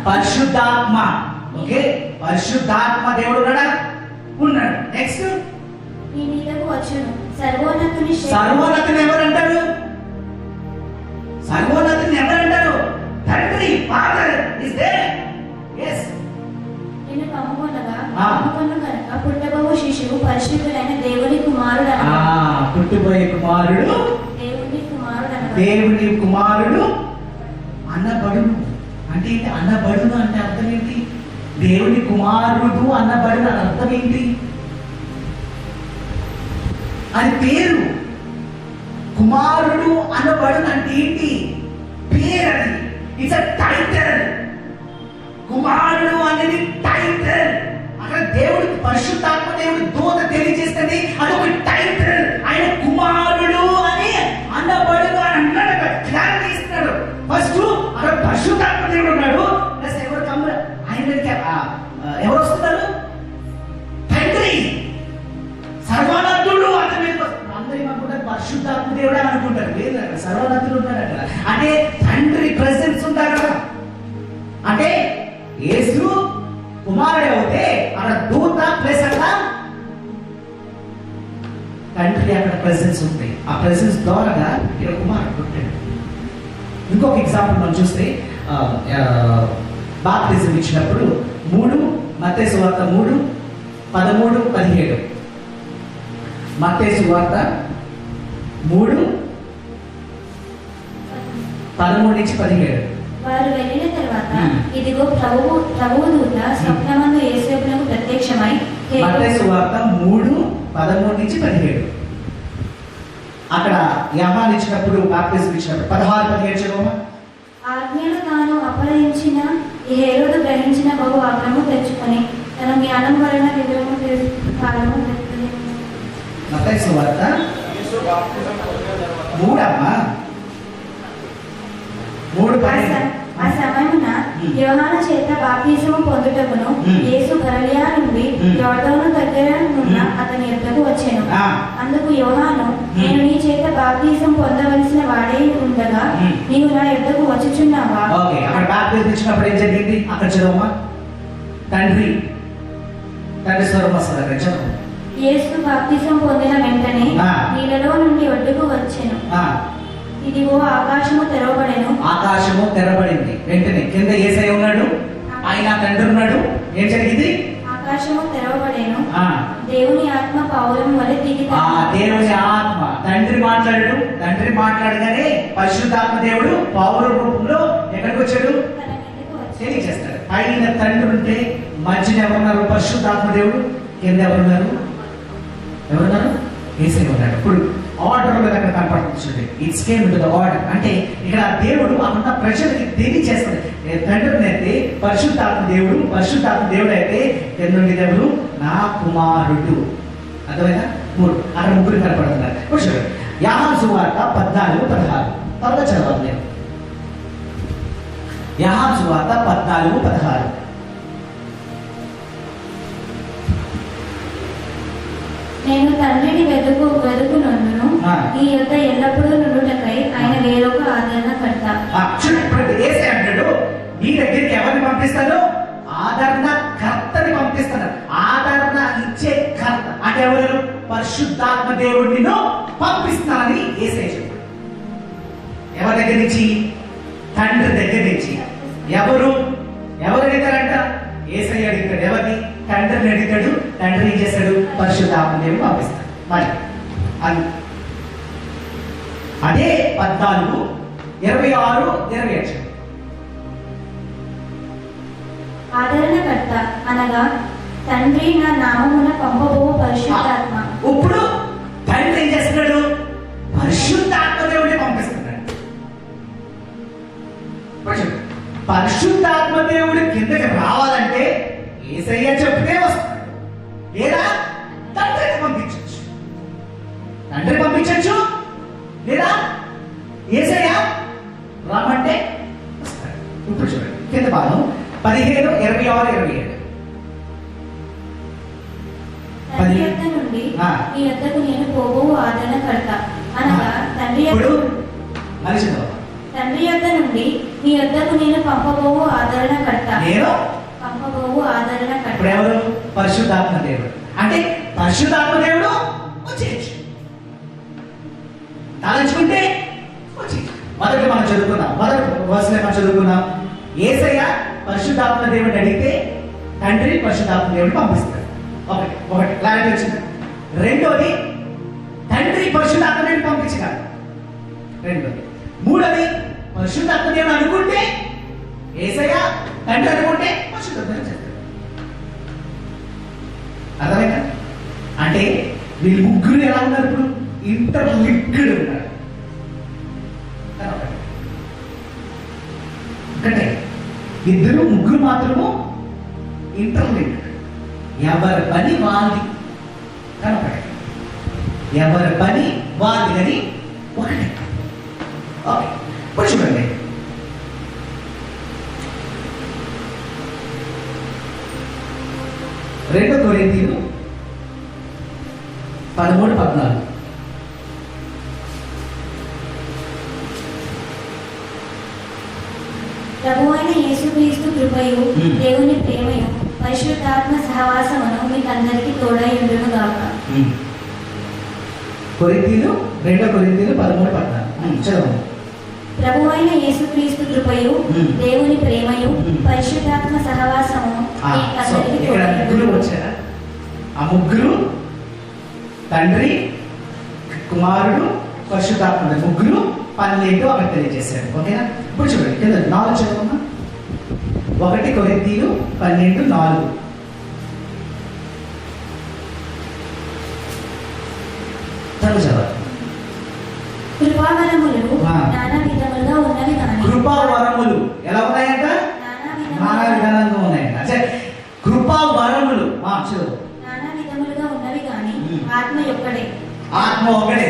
పరిశుద్ధాత్మ. ఓకే, పరిశుద్ధాత్మ దేవుడు ఉన్నాడు. నెక్స్ట్ నీ మీదకు వచ్చును, సర్వోన్నతుని సర్వోన్నతుని ఎవరంటారు? సర్వోన్నతుని ఎవరంటారు? తండ్రి, ఫాదర్ ఇస్ దేర్. yes, నిన్ను కమ్ముకొను కనుక పుట్టబోవు శిశువు పరిశుద్ధుడైన దేవుని కుమారుడు అనబడును. పుట్టుబోయే కుమారుడు దేవుని కుమారుడు అన్నబడును. అంటే ఏంటి అన్నబడును అంటే అర్థం ఏంటి? దేవుని కుమారుడు అన్నబడును అని అర్థం ఏంటి? అది పేరు. కుమారుడు అన్నబడును అంటే ఏంటి? పేరు. అది ఇట్స్ అ టైటిల్. కుమారుడు అనేది టైటిల్. అక్కడ దేవుడు పరిశుద్ధాత్మ దేవుడు దూత తెలియజేస్తుంది, అదొక టైటిల్. ఆయన కుమారుడు అని అన్నబడును అని అన్నాడు, క్లారిటీ ఇస్తున్నాడు. ఫస్ట్ అక్కడ పరిశుద్ధాత్మ దేవుడు ఉన్నాడు, ప్లస్ ఎవరు ఆయన ఎవరు వస్తున్నారు? తండ్రి, సర్వోన్నతుడు. అందరూ ఏమనుకుంటారు? పరిశుద్ధాత్మ దేవుడు అని అనుకుంటారు. లేదు, అక్కడ సర్వోన్నతుడు ఉన్నాడు అక్కడ. అంటే తండ్రి ప్రెసెన్స్ ఉంటారు కదా. అంటే యేసు కుమారుడు అవుతే అక్కడ దూత ప్లస్ అక్కడ తండ్రి అక్కడ ప్రెసెన్స్ ఉంది. ఆ ప్రెసెన్స్ ద్వారా ఇక్కడ కుమారుడు పుట్టాడు. ఇంకొక ఎగ్జాంపుల్ మనం చూస్తే బాప్టిజం ఇచ్చినప్పుడు 3 మత్తయి సువార్త 3:13-17. మత్తయి సువార్త 3:13-17. వారు వెళ్ళిన తర్వాత ఇదిగో ప్రభువు దూత స్వప్నమందు యేసేపునకు ప్రత్యక్షమై మత్తయి సువార్త 3:13-17. అక్కడ యహాను ఇచ్చినప్పుడు బాప్టిజం ఇచ్చినప్పుడు 16-17 చదవమా. ఆజ్ఞలు తాను అపహరించిన ఈ హేరోదు గ్రహించిన బహు ఆగ్రహము తెచ్చుకొని తన జ్ఞానం వలన వివరము కాలము మత్తయి సువార్త 3:13. ఆ సమయమున యోహాను చేత బాప్తిసము పొందుటకును యేసు గలిలయ నుండి యోర్దాను దగ్గర నున్న అతని యొద్దకు వచ్చెను. అందుకు యోహాను, నేను నీ చేత బాప్తిసం పొందవలసిన వాడే ఉండగా నీవు నా యొద్దకు వచ్చుచున్నావా? ఓకే, అక్కడ బాప్తిజం ఇచ్చినప్పుడు ఏం జరిగింది అక్కడ చదవమా. తండ్రి స్వరం వస్తుంది అక్కడ చదువు. యేసు బాప్తిసం పొందిన వెంటనే నీళ్ళలో నుండి ఒడ్డుకు వచ్చెను. ఇదిగో ఆకాశము తెరవబడెను. ఆకాశము తెరబడింది. వెంటనే కింద యేసయ్య ఉన్నాడు, ఆయన తండ్రి ఉన్నాడు. ఏం జరిగింది? ఆకాశము తెరవబడెను. దేవుని ఆత్మ పౌరం వలె దిగి దేవుని ఆత్మ తండ్రి మాట్లాడగానే పరిశుద్ధాత్మ దేవుడు పౌర రూపంలో ఎక్కడికి వచ్చాడు? తెలియజేస్తాడు. పైన తండ్రి ఉంటే మధ్యన ఎవరున్నారు? పరిశుద్ధాత్మ దేవుడు. కింద ఎవరున్నారు? యేసయ్య ఉన్నాడు. ఇప్పుడు ఆర్డర్ మీద అక్కడ కనపడుతుంది. It's came to the order. అంటే ఇక్కడ దేవుడు అన్న ప్రజలకి తెలియజేస్తాడు. తండ్రిని అయితే పరిశుద్ధాత్మ దేవుడు అయితే కింద దేవుడు నా కుమారుడు. అర్థమైనా? 3 అక్కడ ముగ్గురు కనపడుతున్నారు. యోహాను సువార్త 14-16 త్వరగా చదవాలి నేను. యోహాను సువార్త 14-16. నేను తండ్రిని వెదుకునందును నీ యొద్ద ఎల్లప్పుడూ నుండుటకై ఆయన వేరొక ఆదరణకర్త. అంటాడు, నీ దగ్గరికి ఎవరిని పంపిస్తాను? ఆదరణకర్తని పంపిస్తాను. ఆదరణ ఇచ్చే కర్త అంటే ఎవరు? పరిశుద్ధాత్మ దేవుడిని పంపిస్తానని యేసయ్య చెప్పాడు. ఎవరి దగ్గర నుంచి? తండ్రి దగ్గర నుంచి. ఎవరు అడిగారంట? యేసయ్య అడిగాడు. ఎవరిని? తండ్రిని అడిగాడు. తండ్రి ఏం చేశాడు? పరిశుద్ధాత్మ దేవుడు పంపిస్తాడు. మరి అదే 14:26-27. ఆదరణకర్త అనగా తండ్రి నా నామమున పంపబోవు పరిశుద్ధాత్మ. ఇప్పుడు తండ్రి ఏం చేస్తున్నాడు? పరిశుద్ధాత్మ దేవుడిని పంపిస్తున్నాడు. పరిశుద్ధాత్మ దేవుడు కిందకి రావాలంటే యేసయ్య చెప్తే వస్తాడు, లేదా తండ్రిని పంపించచ్చు, లేదా యేసయ్య రామంటే వస్తాడు. ఇప్పుడు చూడండి కింద భాగం 15:26-27. తండ్రి యొద్ద నుండి నీ యొద్దకు నేను పోబోవు ఆదరణకర్త అనగా తండ్రి యొద్ద నుండి నీ యొద్దకు నేను పంపబోవు ఆదరణకర్త. ఇప్పుడు ఎవరు? పరిశుద్ధాత్మ దేవుడు. అంటే పరిశుద్ధాత్మ దేవుడు వచ్చేయచ్చు, తలంచుకుంటే వచ్చేయచ్చు. మొదటి మనం చదువుకున్నాం యేసయ్య పరిశుద్ధాత్మ దేవుడిని అడిగితే తండ్రి పరిశుద్ధాత్మ దేవుడిని పంపిస్తాడు. ఒకటి క్లారిటీ వచ్చింది. రెండోది తండ్రి పరిశుద్ధాత్మ దేవుడిని పంపించగలరు. రెండోది. మూడోది పరిశుద్ధాత్మ దేవుడు అనుకుంటే యేసయ్య, తండ్రి అనుకుంటే పరిశుద్ధాత్మ దేవుడు చేస్తాడు. అర్థమైందా? అంటే వీళ్ళు ముగ్గురు ఎలా ఉన్నారు? ఇప్పుడు ఇంటర్ లింక్డ్ ఉన్నారు. ఒకటే ఇద్దరు ముగ్గురు మాత్రము ఇంటర్ లింక్డ్. ఎవరి పని వాళ్ళది కనపడే, ఎవరి పని వాళ్ళది అని ఒకటే. ఓకే, ఇప్పుడు చూడండి. రెండో కొరింథీయులు 13-14. ప్రభువైన యేసుక్రీస్తు కృపయు దేవుని ప్రేమయు పరిశుద్ధాత్మ సహవాసమును మీకందరికీ తోడై ఉండును గాక. కొరింథీలు 2 కొరింథీలు 13-14 చదవండి. ప్రభువైన యేసుక్రీస్తు కృపయు దేవుని ప్రేమయు పరిశుద్ధాత్మ సహవాసము సో ఇక్కడ ముగ్గురు వచ్చారా? ఆ ముగ్గురు తండ్రి, కుమారుడు, పరిశుద్ధాత్మ ముగ్గురు పనులేంటో ఆమె తెలియజేశారు. ఓకేనా? ఇప్పుడు చూడండి కింద 4 చదవమ్మా. 1 కొరింథీలు 12:4. చదవాలి. కృపావరములు నానా విధములుగా ఉన్నవి కానీ కృపావరములు ఎలా ఉన్నాయంట? నానా విధానంగా ఉన్నాయంట. అంటే కృపావరములు చదువు. నానా విధములుగా ఉన్నవి కానీ ఆత్మ ఒక్కడే. ఆత్మ ఒకటే.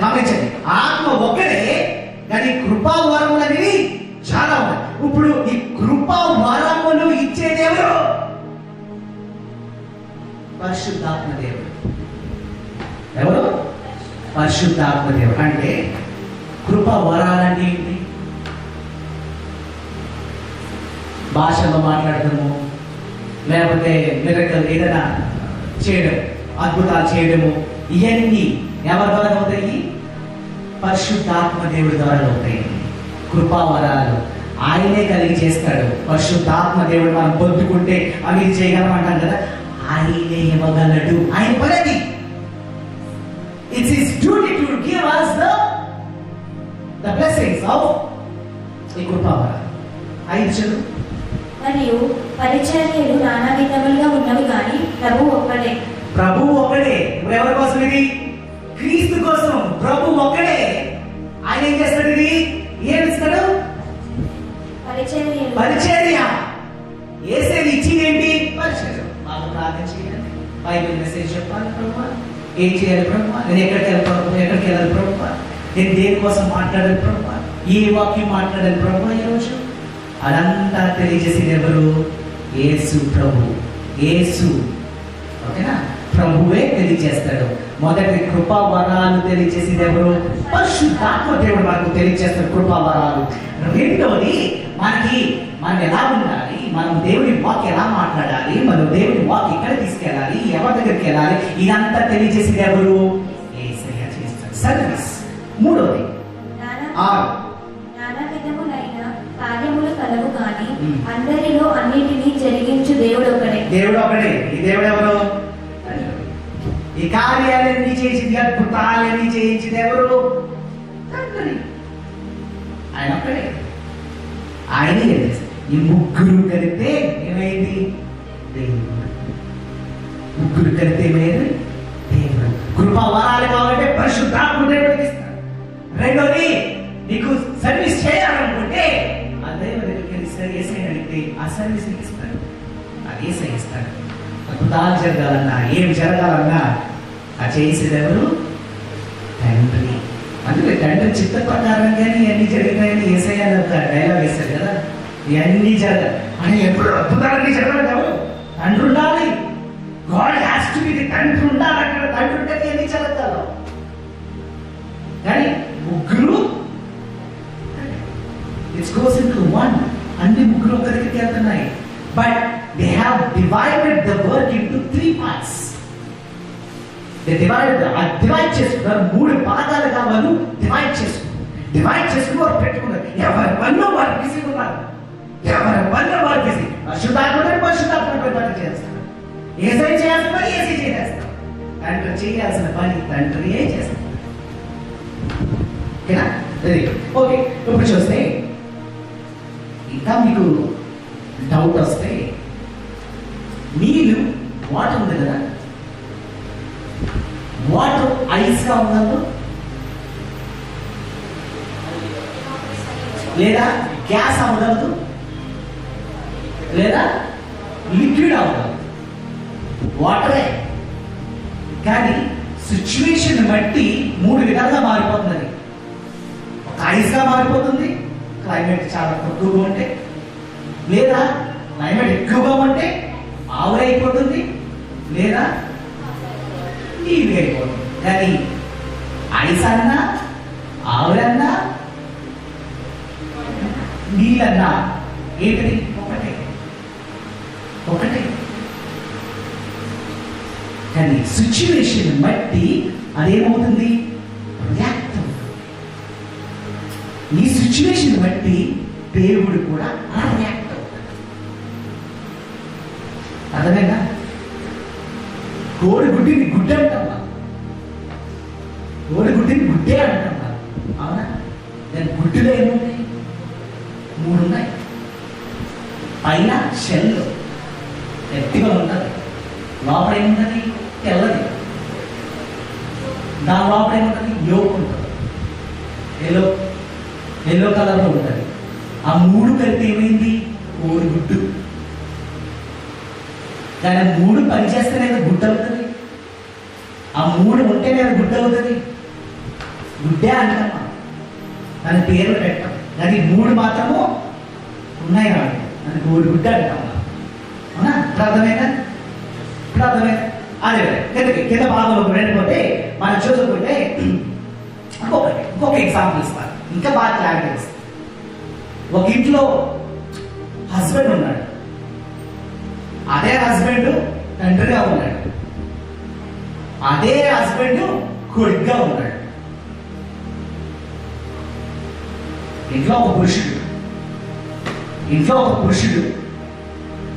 గమనించండి, ఆత్మ ఒకటే కానీ కృపావరములు అనేవి చాలా ఉన్నాయి. ఇప్పుడు ఈ కృపావరములు ఇచ్చేది ఎవరు? పరిశుద్ధాత్మ దేవుడు. ఎవరు? పరిశుద్ధాత్మ దేవుడు. అంటే కృపా వరాలంటే ఏంటి? భాషలో మాట్లాడటము, లేకపోతే మిరకల్ ఏదైనా చేయడం, అద్భుతాలు చేయడము, ఇవన్నీ ఎవరి ద్వారా అవుతాయి? పరిశుద్ధాత్మ దేవుడి ద్వారా అవుతాయి. కృపా వరాలు ఆయనే కలిగి చేస్తాడు. పరిశుద్ధాత్మ దేవుడు మనం పొందుకుంటే అవి చేయగలం అంటాం కదా, ఆయనే ఇవ్వగలడు. ఆయన పని. It's his duty to give us the blessings of ఈ కృపావరాలు. 5 చదువు. మరియు పరిచర్యలు నానా విధములుగా ఉన్నవి కానీ ప్రభు ఒక్కడే. ప్రభు ఒక్కడే. ఇప్పుడు ఎవరి కోసం ఇది? క్రీస్తు కోసం. ప్రభు ఒక్కడే. ఆయన ఏం చేస్తాడు? ఇది ఏం ఇస్తాడు? పరిచర్య. ఏసేది ఇచ్చింది ఏంటి? పరిచర్య. మాకు ప్రార్థన చేయాలి, బైబిల్ మెసేజ్ చెప్పాలి ప్రభు, ఏం చేయాలి ప్రభు, నేను ఎక్కడికి వెళ్ళాలి ప్రభు, నేను దేనికోసం మాట్లాడాలి ప్రభు, ఏ వాక్యం మాట్లాడాలి ప్రభు ఈరోజు, అదంతా తెలియజేసేది ఎవరు? యేసు ప్రభు. యేసు. ఓకేనా? ప్రభువే తెలియజేస్తాడు. మొదటి కృపా వరాలు తెలియజేసేది ఎవరు? పరిశుద్ధాత్మ దేవుడు మనకు తెలియజేస్తాడు కృపా వరాలు. రెండవది మనం ఎలా ఉండాలి, మనం దేవుని వాక్ ఎలా మాట్లాడాలి, మనం దేవుని వాక్ ఎక్కడ తీసుకెళ్ళాలి, ఎవరి దగ్గరికి వెళ్ళాలి, ఇదంతా తెలియజేసేది ఎవరు? యేసయ్య చేస్తాడు. సర్వీస్. మూడవది నానా విధములైన కార్యములు కలవు కానీ అందరిలో అన్నిటినీ జరిగించు దేవుడు ఒకడే. దేవుడు ఒకడే. ఈ దేవుడు ఎవరు? ఈ కార్యాలన్నీ చేసింది, అద్భుతాలన్నీ చేయించింది ఎవరు? ఆయన ఒక్కడే. ఆయనే చేస్తాడు. ఈ ముగ్గురు కలిపితే ఏమైంది? దేవుడు. ముగ్గురు కలిపితే ఏమైంది? దేవుడు. కృపా వరాలు కావాలంటే పరిశుద్ధాత్మ దేవుడికి ఇస్తాడు. రెండోది, నీకు సర్వీస్ చేయాలనుకుంటే ఆ దేవుడి దగ్గరికి సర్వీస్ అడిగితే ఆ సర్వీస్ నీకు ఇస్తాడు. అది ఏసై ఇస్తాడు. అద్భుతాలు జరగాలన్నా, ఏం జరగాలన్నా ఆ చేసేది ఎవరు? తండ్రి. అందుకే తండ్రి చిత్త ప్రకారంగానే ఇవన్నీ జరుగుతాయని ఏసై అని ఒక డైలాగ్ వేశారు కదా, ఇవన్నీ జరగాలి అని. ఎప్పుడు అద్భుతాలన్నీ జరగాలి ఎవరు? తండ్రి ఉండాలి. God has to be the తండ్రి ఉండాలి. అక్కడ తండ్రి ఉంటే ఎన్ని జరగాలి. కానీ ముగ్గురు ఇట్స్ గోస్ ఇంటూ వన్. అన్ని ముగ్గురు ఒక దగ్గరికి వెళ్తున్నాయి. But they have divided the work into 3 parts. Divide చేసుకున్నారు. 3 భాగాలుగా వాళ్ళు డివైడ్ చేసుకుని వారు పెట్టుకున్నారు. ఎవరి పనిలో వారు బిజీ ఉన్నారు. పరిశుద్ధాత్మ పని చేస్తారు. ఏసై చేయాల్సిన పని ఏసై చేస్తారు. తండ్రి చేయాల్సిన పని తండ్రియే చేస్తారు. ఓకేనా? ఓకే. ఇప్పుడు చూస్తే ఇంకా మీకు డౌట్ వస్తే, నీళ్ళు వాటర్ ఉంది కదా, వాటర్ ఐస్గా ఉండదు లేదా గ్యాస్ అవ్వగలదు లేదా లిక్విడ్ అవ్వగలదు. వాటరే. కానీ సిచ్యువేషన్ బట్టి 3 విధాలుగా మారిపోతుంది. ఒక ఐస్గా మారిపోతుంది క్లైమేట్ చాలా తక్కువగా ఉంటే, లేదా క్లైమేట్ ఎక్కువగా ఉంటే ఆవిరైపోతుంది, లేదా నీళ్ళు అయిపోతుంది. కానీ ఐస్ అన్నా, ఆవిరన్నా, నీళ్ళన్నా ఏంటిది? ఒకటే. కానీ సిచ్యువేషన్ బట్టి అదేమవుతుంది, రియాక్ట్ అవుతుంది. ఈ సిచ్యువేషన్ బట్టి దేవుడు కూడా అలా రియాక్ట్ అవుతాడు. అర్థమైందా? కోడిగుడ్డిని గుడ్డ అంటాం, కోడిగుడ్డిని గుడ్డే అంటాం. అవునా? దాని గుడ్డులో ఏమున్నాయి? 3 ఉన్నాయి. పైన షెల్ గట్టిగా ఉంటుంది, లోపల ఏముంటుంది? తెల్లది. దాని లోపల ఏముంటుంది? యోక్ ఉంటుంది, ఎల్లో కలర్లో ఉంటుంది. ఆ 3 కలిపి ఏమైంది? కోడిగుడ్డు. దాని 3 పనిచేస్తేనే గుడ్డ అవుతుంది. ఆ 3 ఉంటేనే గుడ్డ అవుతుంది. గుడ్డే అంటామా, దాని పేరు పెట్టాం. అది 3 మాత్రము ఉన్నాయి కాబట్టి అది కోడిగుడ్డ అంటాం. అవునా? ఇప్పుడు అర్థమైందా? అదే కింద భాగంలో వెళ్ళిపోతే మనం చూసుకుంటే ఇంకొక ఎగ్జాంపుల్ ఇస్తాను, ఇంకా బాగా క్లారిటీ ఇస్తాను. ఒక ఇంట్లో హస్బెండ్ ఉన్నాడు, అదే హస్బెండ్ తండ్రిగా ఉన్నాడు, అదే హస్బెండ్ కొడుకుగా ఉన్నాడు. ఇంట్లో ఒక పురుషుడు,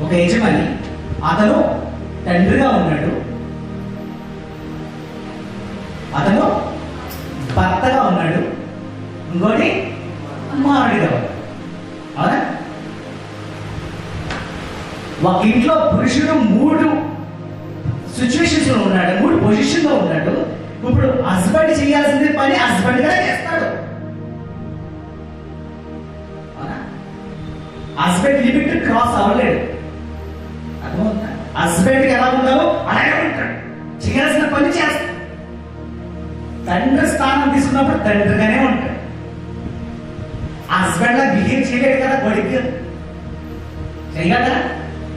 ఒక యజమాని, అతను తండ్రిగా ఉన్నాడు, అతను భర్తగా ఉన్నాడు, ఇంకోటి కుమారుడిగా ఉన్నాడు. అవునా? ఒక ఇంట్లో పురుషుడు 3 సిచ్యువేషన్స్ లో ఉన్నాడు, 3 పొజిషన్ లో ఉన్నాడు. ఇప్పుడు హస్బెండ్ చేయాల్సిన పని హస్బెండ్ గా చేస్తాడు. హస్బెండ్ లిమిట్ క్రాస్ అవ్వలేడు. అర్థమవుతుందా? హస్బెండ్ ఎలా ఉన్నారో అలాగే ఉంటాడు, చేయాల్సిన పని చేస్తాడు. తండ్రి స్థానం తీసుకున్నప్పుడు తండ్రిగానే ఉంటాడు. హస్బెండ్ లా బిహేవ్ చేయలేడు కదా, కొడుకు చేయగలరా?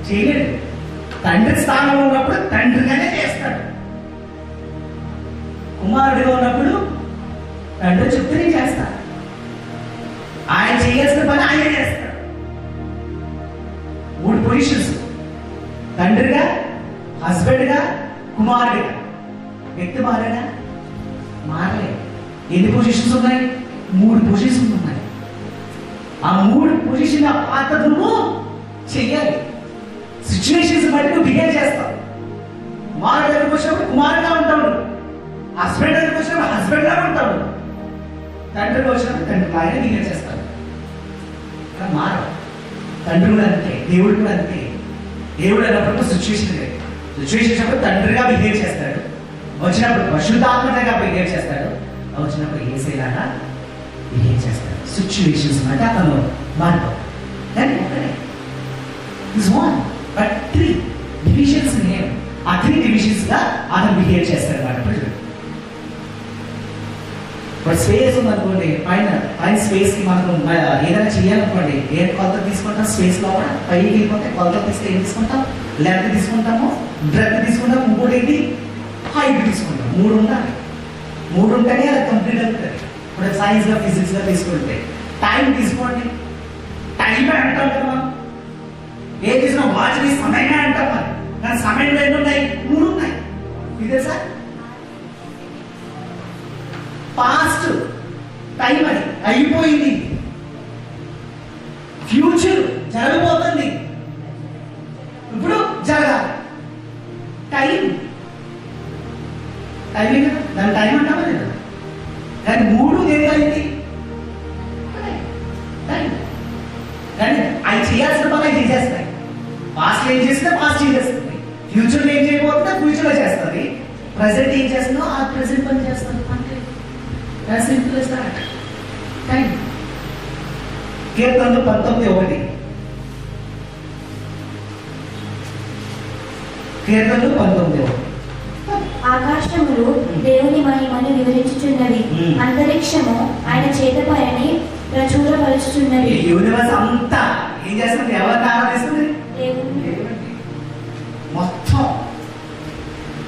చేయలేడు. తండ్రి స్థానంలో ఉన్నప్పుడు తండ్రిగానే చేస్తాడు. కుమారుడిగా ఉన్నప్పుడు తండ్రి చెప్తేనే చేస్తాడు. ఆయన చేయాల్సిన పని ఆయన చేస్తాడు. 3 పొజిషన్స్, తండ్రిగా, హస్బెండ్గా, కుమారుడిగా. వ్యక్తి మారేనా? మారలేదు. ఎన్ని పొజిషన్స్ ఉన్నాయి? 3 పొజిషన్స్ ఉన్నాయి. ఆ 3 పొజిషన్ పాత్ర నువ్వు చెయ్యాలి. సిచ్యువేషన్స్ బట్టి నువ్వు బిహేవ్ చేస్తావు. కుమారుడు దగ్గరికి వచ్చినప్పుడు కుమారుడుగా ఉంటాడు, హస్బెండ్ దగ్గరికి వచ్చినప్పుడు హస్బెండ్గా ఉంటాడు, తండ్రికి వచ్చినప్పుడు తండ్రి లాగే బిహేవ్ చేస్తాడు. మారవు. తండ్రి కూడా అంతే, దేవుడు కూడా అంతే. దేవుడు అన్నప్పుడు సిచ్యువేషన్ వచ్చినప్పుడు తండ్రిగా బిహేవ్ చేస్తాడు, వచ్చినప్పుడు పరిశుద్ధాత్మగా బిహేవ్ చేస్తాడు, వచ్చినప్పుడు ఏసేలాగా బిహేవ్ చేస్తాడు. సిచ్యువేషన్స్ అంటే అతను మారిపోతాడు. కానీ ఒకటే is one, but 3 divisions name. ఆ 3 డివిజన్స్ గా అతను బిహేవ్ చేస్తాడు అన్నమాట. ఇప్పుడు స్పేస్ ఉందనుకోండి, పైన స్పేస్ కి మనకు ఏదైనా చేయాలనుకోండి, ఏ కొలత తీసుకుంటాం? స్పేస్ లోపల పైకి వెళ్ళిపోతే కొలత తీసుకుంటే ఏం తీసుకుంటాం? లెంత్ తీసుకుంటాము, బ్రెత్ తీసుకుంటాము, ఇంకోటి ఏంటి? హైట్ తీసుకుంటాం. 3 ఉండాలి. 3 ఉంటేనే అది కంప్లీట్ అవుతుంది. ఇప్పుడు సైన్స్ గా ఫిజిక్స్ గా తీసుకుంటే టైం తీసుకోండి, టైమే అంటాం కదా మనం. ఏం చేసినా వాచ్ ని సమయమే అంటాం మనం. కానీ సమయంలో ఎన్ని ఉన్నాయి? 3 ఉన్నాయి. ఇదే సార్ పాస్ట్ టైం, అది అయిపోయింది. ఫ్యూచర్ జరగబోతుంది, ఇప్పుడు జరగాలి. టైం కదా, దాని టైం అంటామా లేదా? కానీ 3 ఏదైంది? టైం. కానీ అవి చేయాల్సిన పని అవి చేసేస్తాయి. పాస్ట్ ఏం చేస్తే పాస్ట్ చేసేస్తుంది, ఫ్యూచర్లో ఏం చేయబోతుందో ఫ్యూచర్లో చేస్తుంది, ప్రజెంట్ ఏం చేస్తుందో ఆ ప్రజెంట్ పని చేస్తుంది. As simple as that. Time. కీర్తనలు 19:1. కీర్తనలు 19:1. ఆకాశములు దేవుని మహిమను వివరించుచున్నవి, అంతరిక్షము ఆయన చేత పనిని ప్రచురపరుచుచున్నవి. యూనివర్స్ అంతా ఏం చేస్తుంది? ఎవరిని ఆరాధిస్తుంది? మొత్తం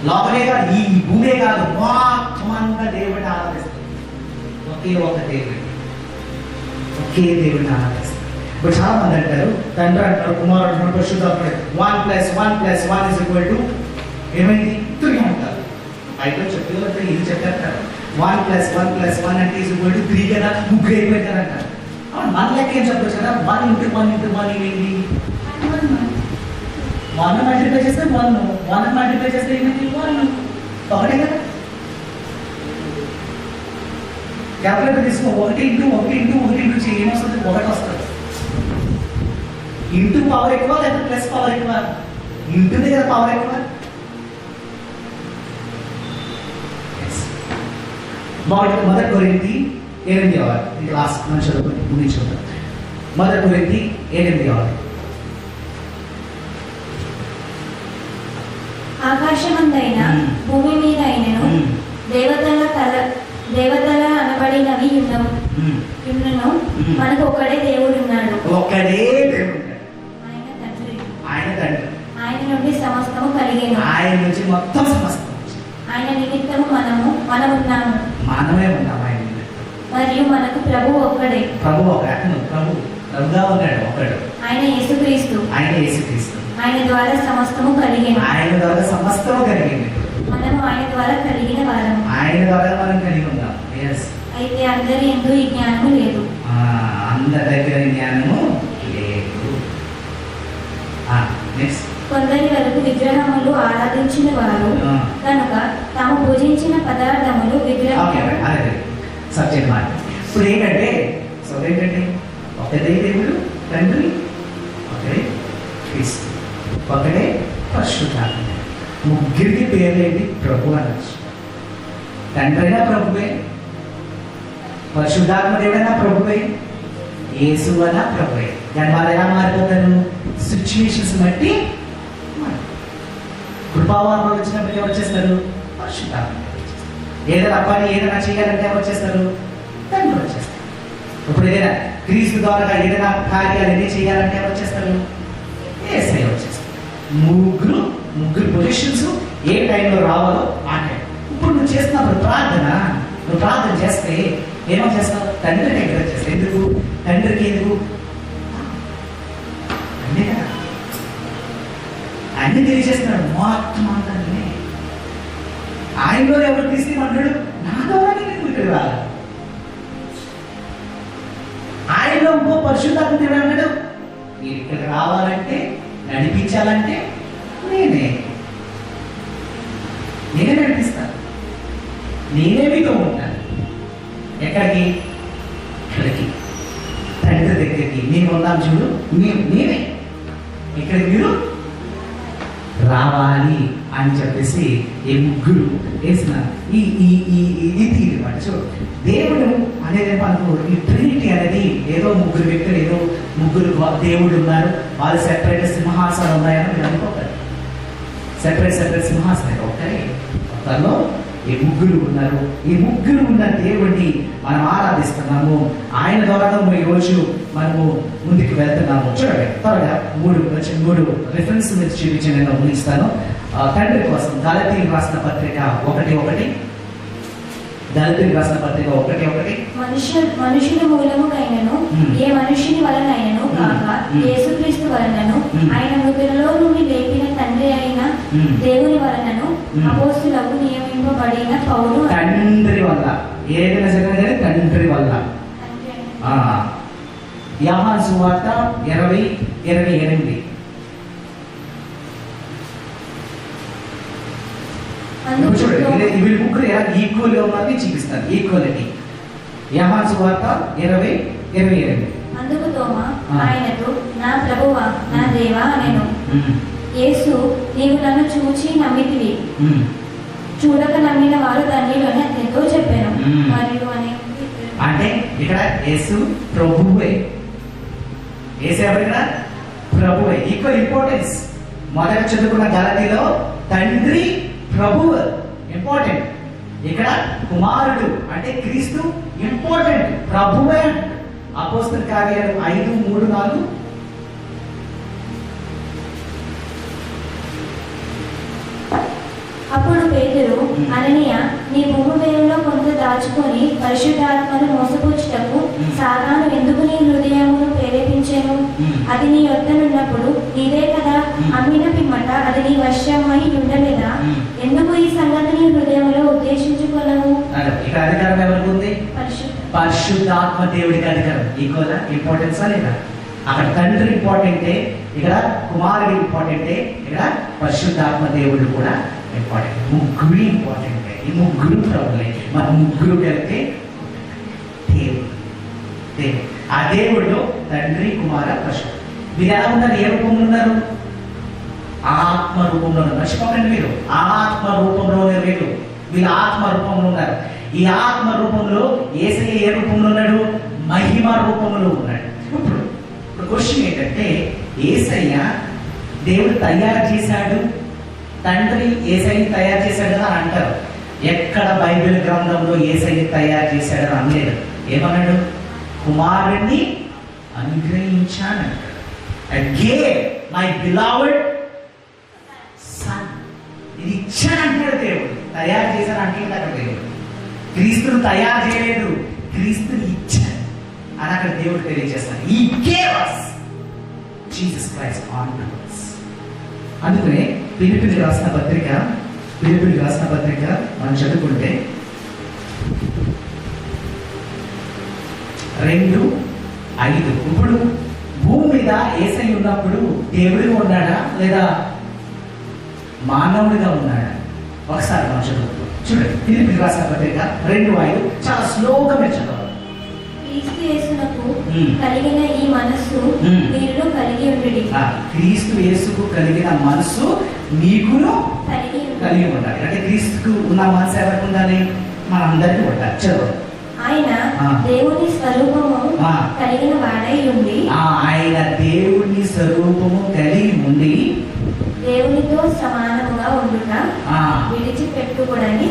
లోపలే కాదు, ఈ భూమే కాదు, మొత్తం అంతా దేవుడిని ఆరాధిస్తుంది. ఒకే దేవుడిని ఆరాధిస్తారు. ఇప్పుడు చాలా మంది అంటారు, తండ్రి అంటారు, కుమారుడు అంటారు, పరిశుద్ధాత్ముడు 1+1+1 ఏమైంది? 3 అయితే చెప్పేవాళ్ళు ఇది చెప్పారు కదా 1+1+1 అంటే ఈజ్ ఈక్వల్ టు 3 కదా, ముగ్గురు అయిపోయింది కదా అంటారు. మన లెక్క ఏం చెప్పొచ్చు కదా, 1 × 1 × 1 ఏంటి, 1 మల్టిప్లై చేస్తే 1 మల్టిప్లై చేస్తే ఏంటి 1, ఒకటే కదా. క్యాల్కులేటర్ తీసుకో, 1 × 1 × 1 × చేయి ఏమొస్తుంది, 1 వస్తుంది. ఇంటూ పవర్ ఎక్కువ లేదా ప్లస్ పవర్ ఎక్కువ, ఇంటూనే కదా పవర్ ఎక్కువ. మొదటి కొరింథీ 8:6 ఇది లాస్ట్ మనం చదువుకుంటే ముగించుకుంటాం. మొదటి కొరింథీ 8:6 ఆకాశమందైన భూమి మీద అయినను దేవతల అనబడినవి యున్నను మనకు ఒక్కడే దేవుడు ఉన్నాడు. ఒక్కడే దేవుడు, ఆయన తండ్రి. ఆయన తండ్రి. ఆయన నుండి సమస్తము కలిగేను. ఆయన నుంచి మొత్తం సమస్తం. ఆయన నిమిత్తము మనమున్నాము. మనమే ఉన్నాం ఆయన నిమిత్తం. మరియు మనకు ప్రభు ఒక్కడే. ప్రభు ఒకడు, ప్రభుగా ఉన్నాడు ఒకడు. ఆయన యేసుక్రీస్తు. ఆయన ద్వారా సమస్తము కలిగేను. ఆయన ద్వారా సమస్తము కలిగింది. మనము ఆయన ద్వారా కలిగిన వారము. ఆయన ద్వారా మనం కలిగి ఉన్నాం. అయితే అందరి యందు ఈ జ్ఞానము లేదు. అందరి దగ్గర జ్ఞానము లేదు. నెక్స్ట్, కొందరి వరకు విగ్రహములు ఆరాధించిన వారు కనుక తాము పూజించిన పదార్థములు సబ్జెక్ట్ మాట. ఇప్పుడు ఏంటంటే ఒకటే దేవుడు తండ్రి, ఒకటే క్రీస్తు, ఒకటే పరిశుద్ధాత్మ. ముగ్గురికి పేర్లేంటి, ప్రభు అనొచ్చు. తండ్రి అయినా ప్రభువే, పరిశుద్ధాత్మ దేవుడైనా ప్రభువే, యేసు అన్నా ప్రభువే. దాని వాళ్ళు ఎలా మారిపోతారు, సిచ్యువేషన్స్ బట్టి. కృపావారంలో వచ్చినప్పుడు ఎవరు చేస్తారు, పరిశుద్ధాత్మ. ఏదైనా పని ఏదైనా చేయాలంటే ఎవరు చేస్తారు, తండ్రి వచ్చేస్తారు. ఇప్పుడు ఏదైనా క్రీస్తు ద్వారా ఏదైనా కార్యాలు ఎన్ని చేయాలంటే ఎవరు చేస్తారు, యేసయ్య వచ్చేస్తారు. ముగ్గురు పొజిషన్స్ ఏ టైంలో రావాలో ఆ టైం. ఇప్పుడు నువ్వు చేస్తున్నప్పుడు నువ్వు ప్రార్థన చేస్తే ఏమో చేస్తావు, తండ్రికి ఎంకరేజ్ చేస్తావు. ఎందుకు తండ్రికి, ఎందుకు అన్నీ కదా, అన్ని తెలియజేస్తున్నాడు మొత్తం అంతాన్ని. ఆయనలో ఎవరు తీసేయమంటాడు, నా ద్వారానే నేను ఇక్కడ రాలి. ఆయనలో ఇంకో పరిశుద్ధాత్మ దేవుడు అన్నాడు, మీరు ఇక్కడికి రావాలంటే నడిపించాలంటే నేనే నడిపిస్తాను, నేనే మీతో ఉంటాను. ఎక్కడికి, ఇక్కడికి, తండ్రి దగ్గరికి. నేను ఉన్నాను చూడు, నేనే ఇక్కడికి మీరు రావాలి అని చెప్పేసి ఈ ముగ్గురు వేసిన ఇది మాట. సో దేవుడు అనేది మనకు ఈ ట్రినిటీ అనేది ఏదో ముగ్గురు వ్యక్తులు, ఏదో ముగ్గురు దేవుడు ఉన్నారు, వాళ్ళు సెపరేట్ సింహాసనం ఉన్నాయని మీరు అనుకోవాలి. సెపరేట్ సింహాసనం ఒకటే, తనలో ఈ ముగ్గురు ఉన్నారు. ఈ ముగ్గురు ఉన్న దేవుడిని మనం ఆరాధిస్తున్నాము. ఆయన ద్వారా ఈరోజు మనము ముందుకు వెళ్తున్నాము. చూడండి త్వరగా మూడు రిఫరెన్స్ మీద చూపించి నేను ముగిస్తాను. తండ్రి కోసం గలతీయులకు రాసిన పత్రిక 1:1, గలతీయులకు రాసిన పత్రిక 1:1. మనుషుల మూలముకైనను ఏ మనుషుని వలనైనను కాక యేసుక్రీస్తు వలనను ఆయన మృతులలో నుండి లేపిన తండ్రి అయిన దేవుని వలనను అపోస్తులకు నియమింపబడిన పౌలు. తండ్రి వల్ల ఏదైనా జరిగిన తండ్రి వల్ల. యోహాను సువార్త 20:28. చూడండి వీళ్ళు ముగ్గురు ఎలా ఈక్వల్ ఉన్నది చూపిస్తారు. ఈక్వాలిటీ. యోహాను సువార్త 20:28. అందుకు తోమా ఆయనతో, నా ప్రభువా, నా దేవా అనెను. యేసు, నీవు నన్ను చూచి నమ్మితివి, చూడక నమ్మిన వారు ధన్యులని అతనితో చెప్పాను. మరియు అంటే ఇక్కడ యేసు ప్రభువే. యేసు ఎవరు ఇక్కడ, ప్రభువే. Equal importance. మొదట చదువుకున్న గలతీలో తండ్రి ప్రభువు ఇంపార్టెంట్, ఇక్కడ కుమారుడు అంటే క్రీస్తు ఇంపార్టెంట్, ప్రభువే. అపోస్తల కార్యాలు 5:3-4. అప్పుడు పేతురు, అననీయ, నీ భూమి వేరులో కొంత దాచుకొని పరిశుద్ధాత్మను మోసపుచ్చుటకు సాతాను ఎందుకు నీ హృదయమును ప్రేరేపించెను? అది నీ యొద్దనున్నప్పుడు నీదే కదా, అమ్మిన పిమ్మట అది నీ వశమై ఉండలేదా? ఎందుకు ఈ సంగతిని హృదయంలో ఉద్దేశించుకున్నావు? ఇక అధికారం ఎవరికి ఉంది? పరిశుద్ధ పరిశుద్ధాత్మ దేవుడికి అధికారం. ఈక్వల్ ఇంపార్టెన్సా లేదా? అక్కడ తండ్రి ఇంపార్టెంటే, ఇక్కడ కుమారుడు ఇంపార్టెంటే, ఇక్కడ పరిశుద్ధాత్మ దేవుడు కూడా ఇంపార్టెంట్. ముగ్గురు ఇంపార్టెంటే. ఈ ముగ్గురు ప్రభులే. మన ముగ్గురు కలిపితే దేవుడు. దేవుడు ఆ దేవుడు తండ్రి కుమార పరిశుద్ధ. మీరు ఎలా ఉన్నారు? ఏ రూపంలో ఉన్నారు? ఆత్మ రూపంలో ఉన్నారు. మర్చిపోకండి, మీరు ఆత్మ రూపంలో మీరు వీళ్ళు ఆత్మ రూపంలో ఉన్నారు. ఈ ఆత్మ రూపంలో యేసయ్య ఏ రూపంలో ఉన్నాడు? మహిమ రూపంలో ఉన్నాడు. ఇప్పుడు క్వశ్చన్ ఏంటంటే, యేసయ్య దేవుడు తయారు చేశాడు, తండ్రి యేసయ్యని తయారు చేశాడు కదా అని అంటారు. ఎక్కడ బైబిల్ గ్రంథంలో యేసయ్యని తయారు చేశాడు అని అనలేదు. ఏమన్నాడు? కుమారుడిని అనుగ్రహించాను. Again, my beloved son. ఇది ఇచ్చానంటాడు దేవుడు. తయారు చేశాను అంటే అక్కడ దేవుడు క్రీస్తును తయారు చేయలేదు, క్రీస్తుని ఇచ్చాడు అని అక్కడ దేవుడు తెలియజేస్తాడు. He gave us Jesus Christ unto us. అందుకనే ఫిలిప్పీయులకు రాసిన పత్రిక మనం చదువుకుంటే 2:5. ఇప్పుడు భూమి మీద యేసయ్య ఉన్నప్పుడు దేవుడిగా ఉన్నాడా లేదా మానవుడిగా ఉన్నాడా? ఒకసారి మనం చదువుతాం. చూడండి, ఫిలిప్పీయులకు రాసిన పత్రిక 2:5. చాలా స్లోగా మీరు చదవాలి. క్రీస్తు యేసునకు కలిగిన ఈ మనస్సు మీరును కలిగి ఉండుడి. క్రీస్తు యేసుకు కలిగిన మనస్సు మీకును కలిగి ఉండాలి. అంటే క్రీస్తుకు ఉన్న మనసు ఎవరికి ఉండాలి? మనందరికీ ఉండాలి. చదవండి. ఆయన దేవుని స్వరూపము కలిగిన వాడై ఉండి, ఆయన దేవుని స్వరూపము కలిగి ఉండి దేవునితో సమానముగా ఉండుట విడిచిపెట్టుకునని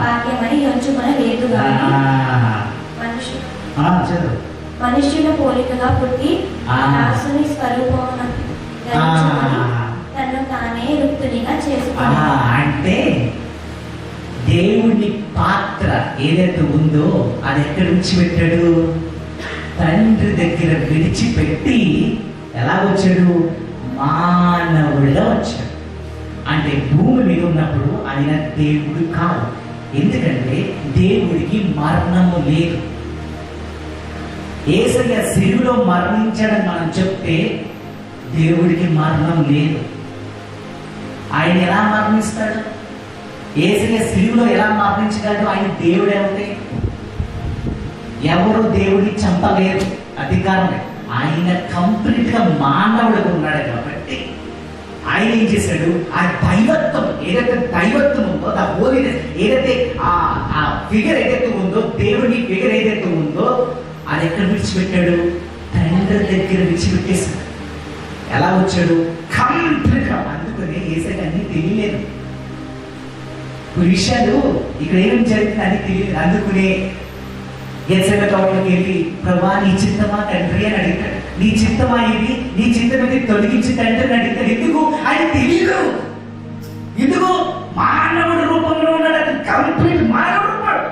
వాక్యమని ఎంచుకొనలేదు గాని మనుష్యుల పోలికగా పుట్టి దాసుని స్వరూపమును ధరించుకొని తనను తానే రుక్తునిగా చేసుకున్నాడు. అంటే దేవుని పాత్ర ఏదైతే ఉందో అది ఎక్కడ విడిచిపెట్టాడు? తండ్రి దగ్గర విడిచిపెట్టి ఎలా వచ్చాడు? మానవుడిగా వచ్చాడు. అంటే భూమి మీద ఉన్నప్పుడు ఆయన దేవుడు కాదు. ఎందుకంటే దేవుడికి మరణము లేదు. యేసయ్య శిలువలో మరణించాడని మనం చెప్తే దేవుడికి మరణం లేదు. ఆయన ఎలా మరణిస్తాడు? యేసయ్య శిలువలో ఎలా మరణించగలడు? ఆయన దేవుడే ఉంటే ఎవరు దేవుడిని చంపలేరు, అధికారం లేదు. ఆయన కంప్లీట్ గా మానవుడిగా ఉన్నాడు కాబట్టి ఆయన ఏం చేశాడు? ఆ దైవత్వం ఏదైతే ఉందో, ఆ హోలీనెస్ ఏదైతే ఆ ఫిగర్ ఏదైతే ఉందో, దేవుని ఫిగర్ ఏదైతే ఉందో అది ఎక్కడ విడిచిపెట్టాడు? తండ్రి దగ్గర విడిచిపెట్టేశాడు. ఎలా వచ్చాడు? కంప్లీట్ గా. అందుకని యేసయ్యకి అన్ని తెలియలేదు. విషయాలు ఇక్కడ ఏమేమి జరుగుతుంది అని తెలియదు. అందుకునే గెత్సేమనే తోటలోకి వెళ్ళి, ప్రభా నీ చిత్తమా తండ్రి అని అడిగాడు. నీ చిత్తమా ఇది? నీ చిత్తం ఇది తొలగించి తండ్రి అని అడిగాడు. ఎందుకు? ఆయన తెలియదు. ఎందుకు? మానవుడు రూపంలో ఉన్నాడు. అది కంప్లీట్ మానవుడు ఉన్నాడు.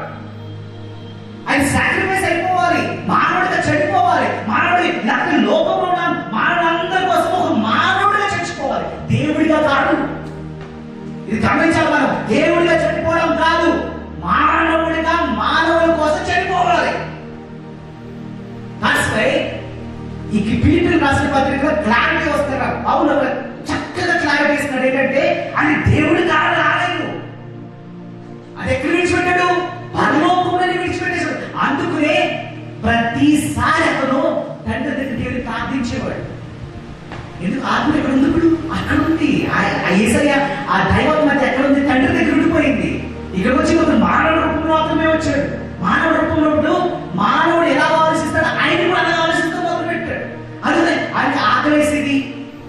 ఆయన సాక్రిఫైస్ అయిపోవాలి, మానవుడిగా చనిపోవాలి. మానవుడి నాకు లోకంలో ఉన్న మానవులందరి కోసం ఒక మానవుడిగా చచ్చిపోవాలి, దేవుడిగా కాదు. ఇది గమనించాలి మనం. దేవుడిగా చనిపోవడం కాదు, మానవుడిగా మానవుల కోసం చనిపోవాలి. ఈ ఫిలిప్పీయులకు రాసిన పత్రికలో క్లారిటీ వస్తారు. అవును, చక్కగా క్లారిటీ ఇస్తున్నాడు. ఏంటంటే ఆయన దేవుడి కాదు, రాలేదు. అది ఎక్కడ విడిచిపెట్టాడు? పరలోకంలో విడిచిపెట్టేశాడు. అందుకనే ప్రతిసారి అతను తండ్రి దగ్గర దేవుడిని ప్రార్థించేవాడు. ఎందుకు? ఆత్మ ఎక్కడ ఉంది? ఇప్పుడు అక్కడ ఉంది. యేసయ్య ఆ దైవత్వం అయితే ఎక్కడ ఉంది? తండ్రి దగ్గర ఉండిపోయింది. ఇక్కడికి వచ్చి ఒక మానవ రూపంలో మాత్రమే వచ్చాడు. మానవ రూపంలో మానవుడు ఎలా ఆలోచిస్తాడు, ఆయన కూడా అలా ఆలోచిస్తూ మొదలు పెట్టాడు. అందుకని ఆయనకి ఆకలి వేసేది,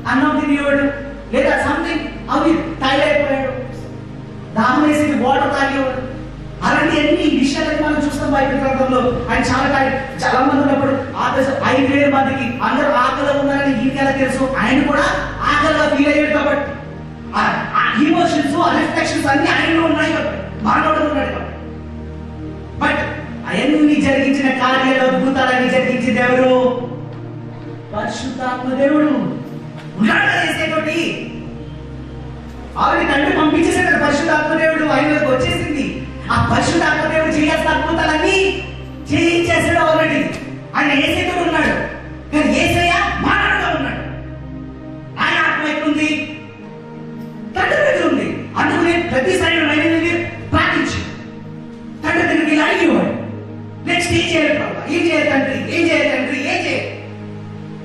అన్నం తినేవాడు, లేదా సంథింగ్ అవి తయారైపోయాడు. దాహం వేసేది, వాటర్ తాగేవాడు. అలాంటి అన్ని విషయాలని మనం చూస్తాం బైబిల్ గ్రంథంలో. ఆయన చాలా మంది ఉన్నప్పుడు 5,000 మందికి అందరూ ఆకలిగా ఉన్నారని ఈయనకి ఎలా తెలుసు? ఆయన కూడా ఆకలిగా ఫీల్ అయ్యాడు కాబట్టి ఇమోషన్స్, రిఫ్లెక్షన్స్ అన్ని ఆయనలో ఉన్నాయి కాబట్టి, మానవుడు ఉన్నాడు కాబట్టి. బట్ అవన్నీ జరిగించిన కార్యాలు, అద్భుతాలన్నీ జరిగించింది ఎవరు? పరిశుద్ధాత్మ దేవుడు ఉన్నాడు చేసేటువంటి. ఆవిడ తండ్రి పంపించేసాడు పరిశుద్ధాత్మదేవుడు ఆయనకు వచ్చేసింది. ఆ పరిశుద్ధాత్మదేవుడు చేయాల్సిన అద్భుతాలన్నీ చేయించేసాడు ఆల్రెడీ. ఆయన యేసయ్యతో ఉన్నాడు, కానీ యేసయ్య మానవుడుగా ఉన్నాడు. ఆయన ఆత్మ ఎక్కడుంది? తండ్రి దగ్గర ఉంది. అందుకనే ప్రతిసారి ప్రార్థించు, తండ్రి దగ్గరికి ఇలా అడిగేవాడు. నెక్స్ట్ ఏం చేయాలి ప్రభు, ఏం చేయాలి తండ్రి, ఏం చేయాలి తండ్రి, ఏం చేయాలి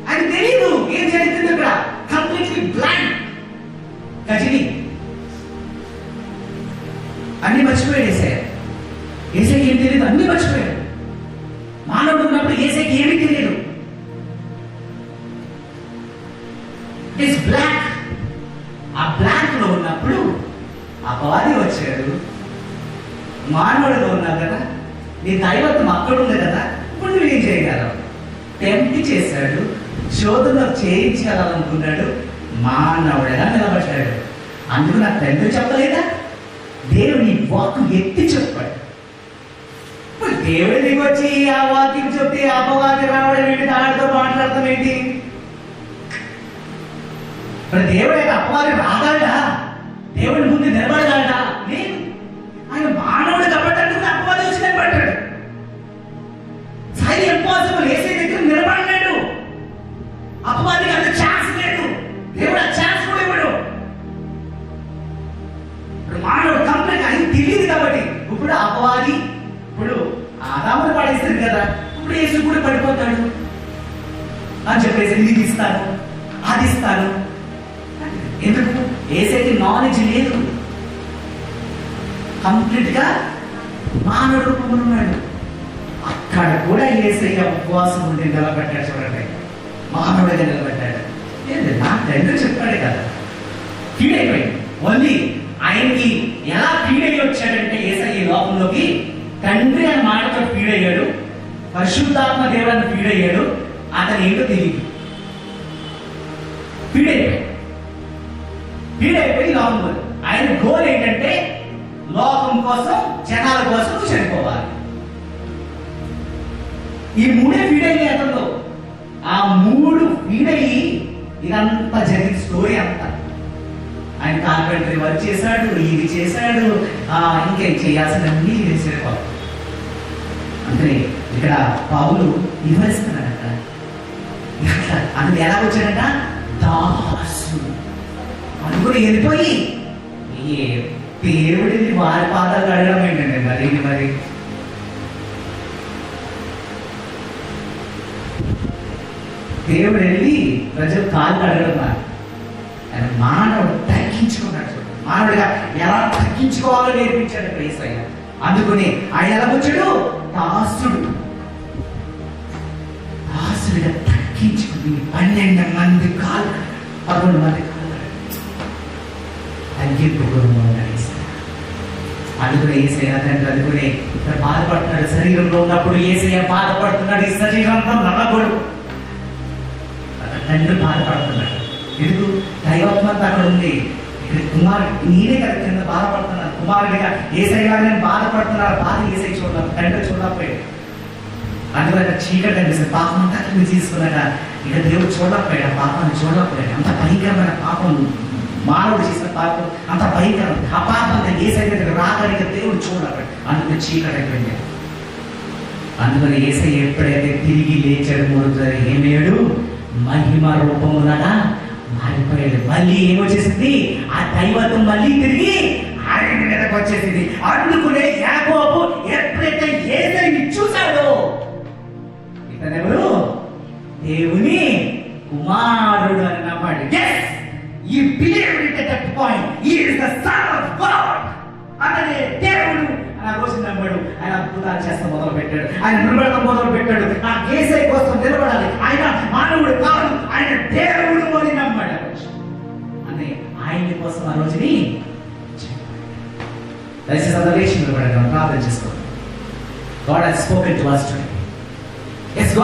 ఆయన తెలియదు. ఏం జరుగుతుంది అక్కడ? Completely blank. గజని అన్ని మర్చిపోయాడు ఏసయ్య. ఏసైకి ఏం తెలియదు, అన్ని మర్చిపోయాడు. మానవుడు ఉన్నప్పుడు ఏసైకి ఏమీ తెలియదు. It's black. ఆ బ్లాక్ లో ఉన్నప్పుడు అపవాది వచ్చాడు. మానవుడిలో ఉన్నావు కదా, నీ దైవత్వం అక్కడ ఉంది కదా, ఇప్పుడు నువ్వు ఏం చేయగలవు? టెంప్ట్ చేశాడు, శోధనలో చేయించాలనుకున్నాడు, మానవుడిగా నిలబడ్డాడు. అందుకు నాకు తండ్రి చెప్పలేదా? దేవుని వాక్కు ఎత్తి చెప్పాడు. ఇప్పుడు దేవుడి నీకు వచ్చి ఆ వాక్యం చెప్తే అపవాది రావడం ఏంటి, దాడితో మాట్లాడతాం ఏంటి? ఇప్పుడు దేవుడు అయితే అపవాది రాగాడా? దేవుడి ముందు నిలబడగాడా? లేదు. ఆయన మానవుడు కాబట్టి అందుకు అపవాది వచ్చి నిలబడ్డాడు. సై ఇంపాసిబుల్. ఏసై దగ్గర నిలబడలేడు. అపవాదికి అంత ఛాన్స్ లేదు. దేవుడు ఆ ఛాన్స్ కూడా ఇవ్వడు. ఇప్పుడు మానవుడు కంప్లీట్ ఆయన తెలియదు కాబట్టి ఇప్పుడు అపవాది ఇప్పుడు ఆదామును పడేస్తుంది కదా, ఇప్పుడు యేసు కూడా పడిపోతాడు అని చెప్పేసి ఇది ఇస్తాను అది ఇస్తాను. ఎందుకు? యేసైకి నాలెడ్జ్ లేదు. కంప్లీట్ గా మానవ రూపంలో ఉన్నాడు. అక్కడ కూడా యేసయ్య ఉపవాసం ఉండి నిలబడ్డాడు. చూడండి, మానవుడిగా నిలబడ్డాడు. నా తండ్రి చెప్పాడు కదా, ఫీడ్ అయిపోయింది. ఓన్లీ ఆయనకి ఎలా ఫీడ్ అయ్యి వచ్చాడంటే యేసయ్య ఈ లోకంలోకి తండ్రి అని మాటతో ఫీడ్ అయ్యాడు, పరిశుద్ధాత్మ దేవుడు ఫీడ్ అయ్యాడు. అతను ఏంటో తెలియదు. ఫీడ్ అయిపోయి లోకంలో ఆయన గోల్ ఏంటంటే లోకం కోసం, జనాల కోసం చనిపోవాలి. ఈ మూడే ఫీడ్ అయ్యి అతను. ఆ మూడు ఫీడ్ అయ్యి ఇదంతా జరిగిన స్టోరీ అంతా. ఆయన కార్పెంటరీ వర్క్ చేశాడు, ఇది చేశాడు, ఇంకేం చేయాల్సినవన్నీ చేశాడు. అంటే ఇక్కడ పౌలు వివరిస్తున్నాడట. అందుకు ఎలా వచ్చాడట? దాసుడు అనుకుని వెళ్ళిపోయి దేవుడిని వారి పాదాలు అడగడం ఏంటండి? మరి దేవుడు వెళ్ళి ప్రజలు కాళ్ళు అడగడం. ఆయన మానవుడు తగ్గించుకున్నాడు. చూడండి, మానవుడిగా ఎలా తగ్గించుకోవాలో నేర్పించాడు యేసయ్య. అందుకని ఆయన ఎలా వచ్చాడు? దాసుడిగా తగ్గించుకుని 12 మంది కాళ్ళు, 11 మంది కాళ్ళు తగ్గింపు గురువు. అందుకనే యేసయ్య తండ్రి అందుకనే బాధపడుతున్నాడు. శరీరంలో ఉన్నప్పుడు యేసయ్య బాధపడుతున్నాడు. ఈ శరీరంతో నమ్మకూడదు. తండ్రి బాధపడుతున్నాడు. ఎందుకు? దైవత్వంతో అక్కడ ఉంది. ఇక్కడ కుమారుడు నేనే కదా కింద బాధపడుతున్నాను. కుమారుడిగా యేసయ్యగా నేను బాధపడుతున్నాను. బాధ యేసయ్య చూడాలి, తండ్రి చూడకపోయాడు. అందువల్ల చీకటి కనిపిస్తుంది. పాపం అంతా కింద తీసుకున్నాక ఇక దేవుడు చూడకపోయాడు. ఆ పాపాన్ని చూడకపోయాడు. అంత భయంకరమైన పాపం మానవుడు చేసిన పాపం, అంత భయంకరం. ఆ పాపం యేసయ్య దగ్గర రాగలిగే దేవుడు చూడకపోయాడు. అందుకని చీకటి అయిపోయింది. అందుకని యేసయ్య ఎప్పుడైతే తిరిగి లేచాడు, మూడోసారి ఏమేడు మహిమ రూపమునగా మారిపోయాడు. మళ్ళీ ఏమొచ్చేసింది? ఆ దైవత్వం మళ్ళీ తిరిగి ఆయన మీదకి వచ్చేసింది. అందుకునే యాకోబు ఎప్పుడైతే యేసయ్యని చూశాడో, ఇతనెవరు? దేవుని కుమారుడు అని నమ్మాడు. Yes, he believed at that point. He is the son of God. అతనే దేవుడు ఆ రోజు నమ్మాడు. ఆయన అద్భుతాలు చేస్తా మొదలు పెట్టాడు. ఆయన నిలబడటం మొదలు పెట్టాడు. ఆ యేసయ్య కోసం నిలబడాలి. ఆయన మానవుడు కాదు, ఆయన దేవుడు అని నమ్మాడు. అని ఆయన కోసం ఆ రోజుని దయచేసి అందరూ లేచి నిలబడండి, ప్రార్థన చేసుకోండి. God has spoken to us today. Yes, God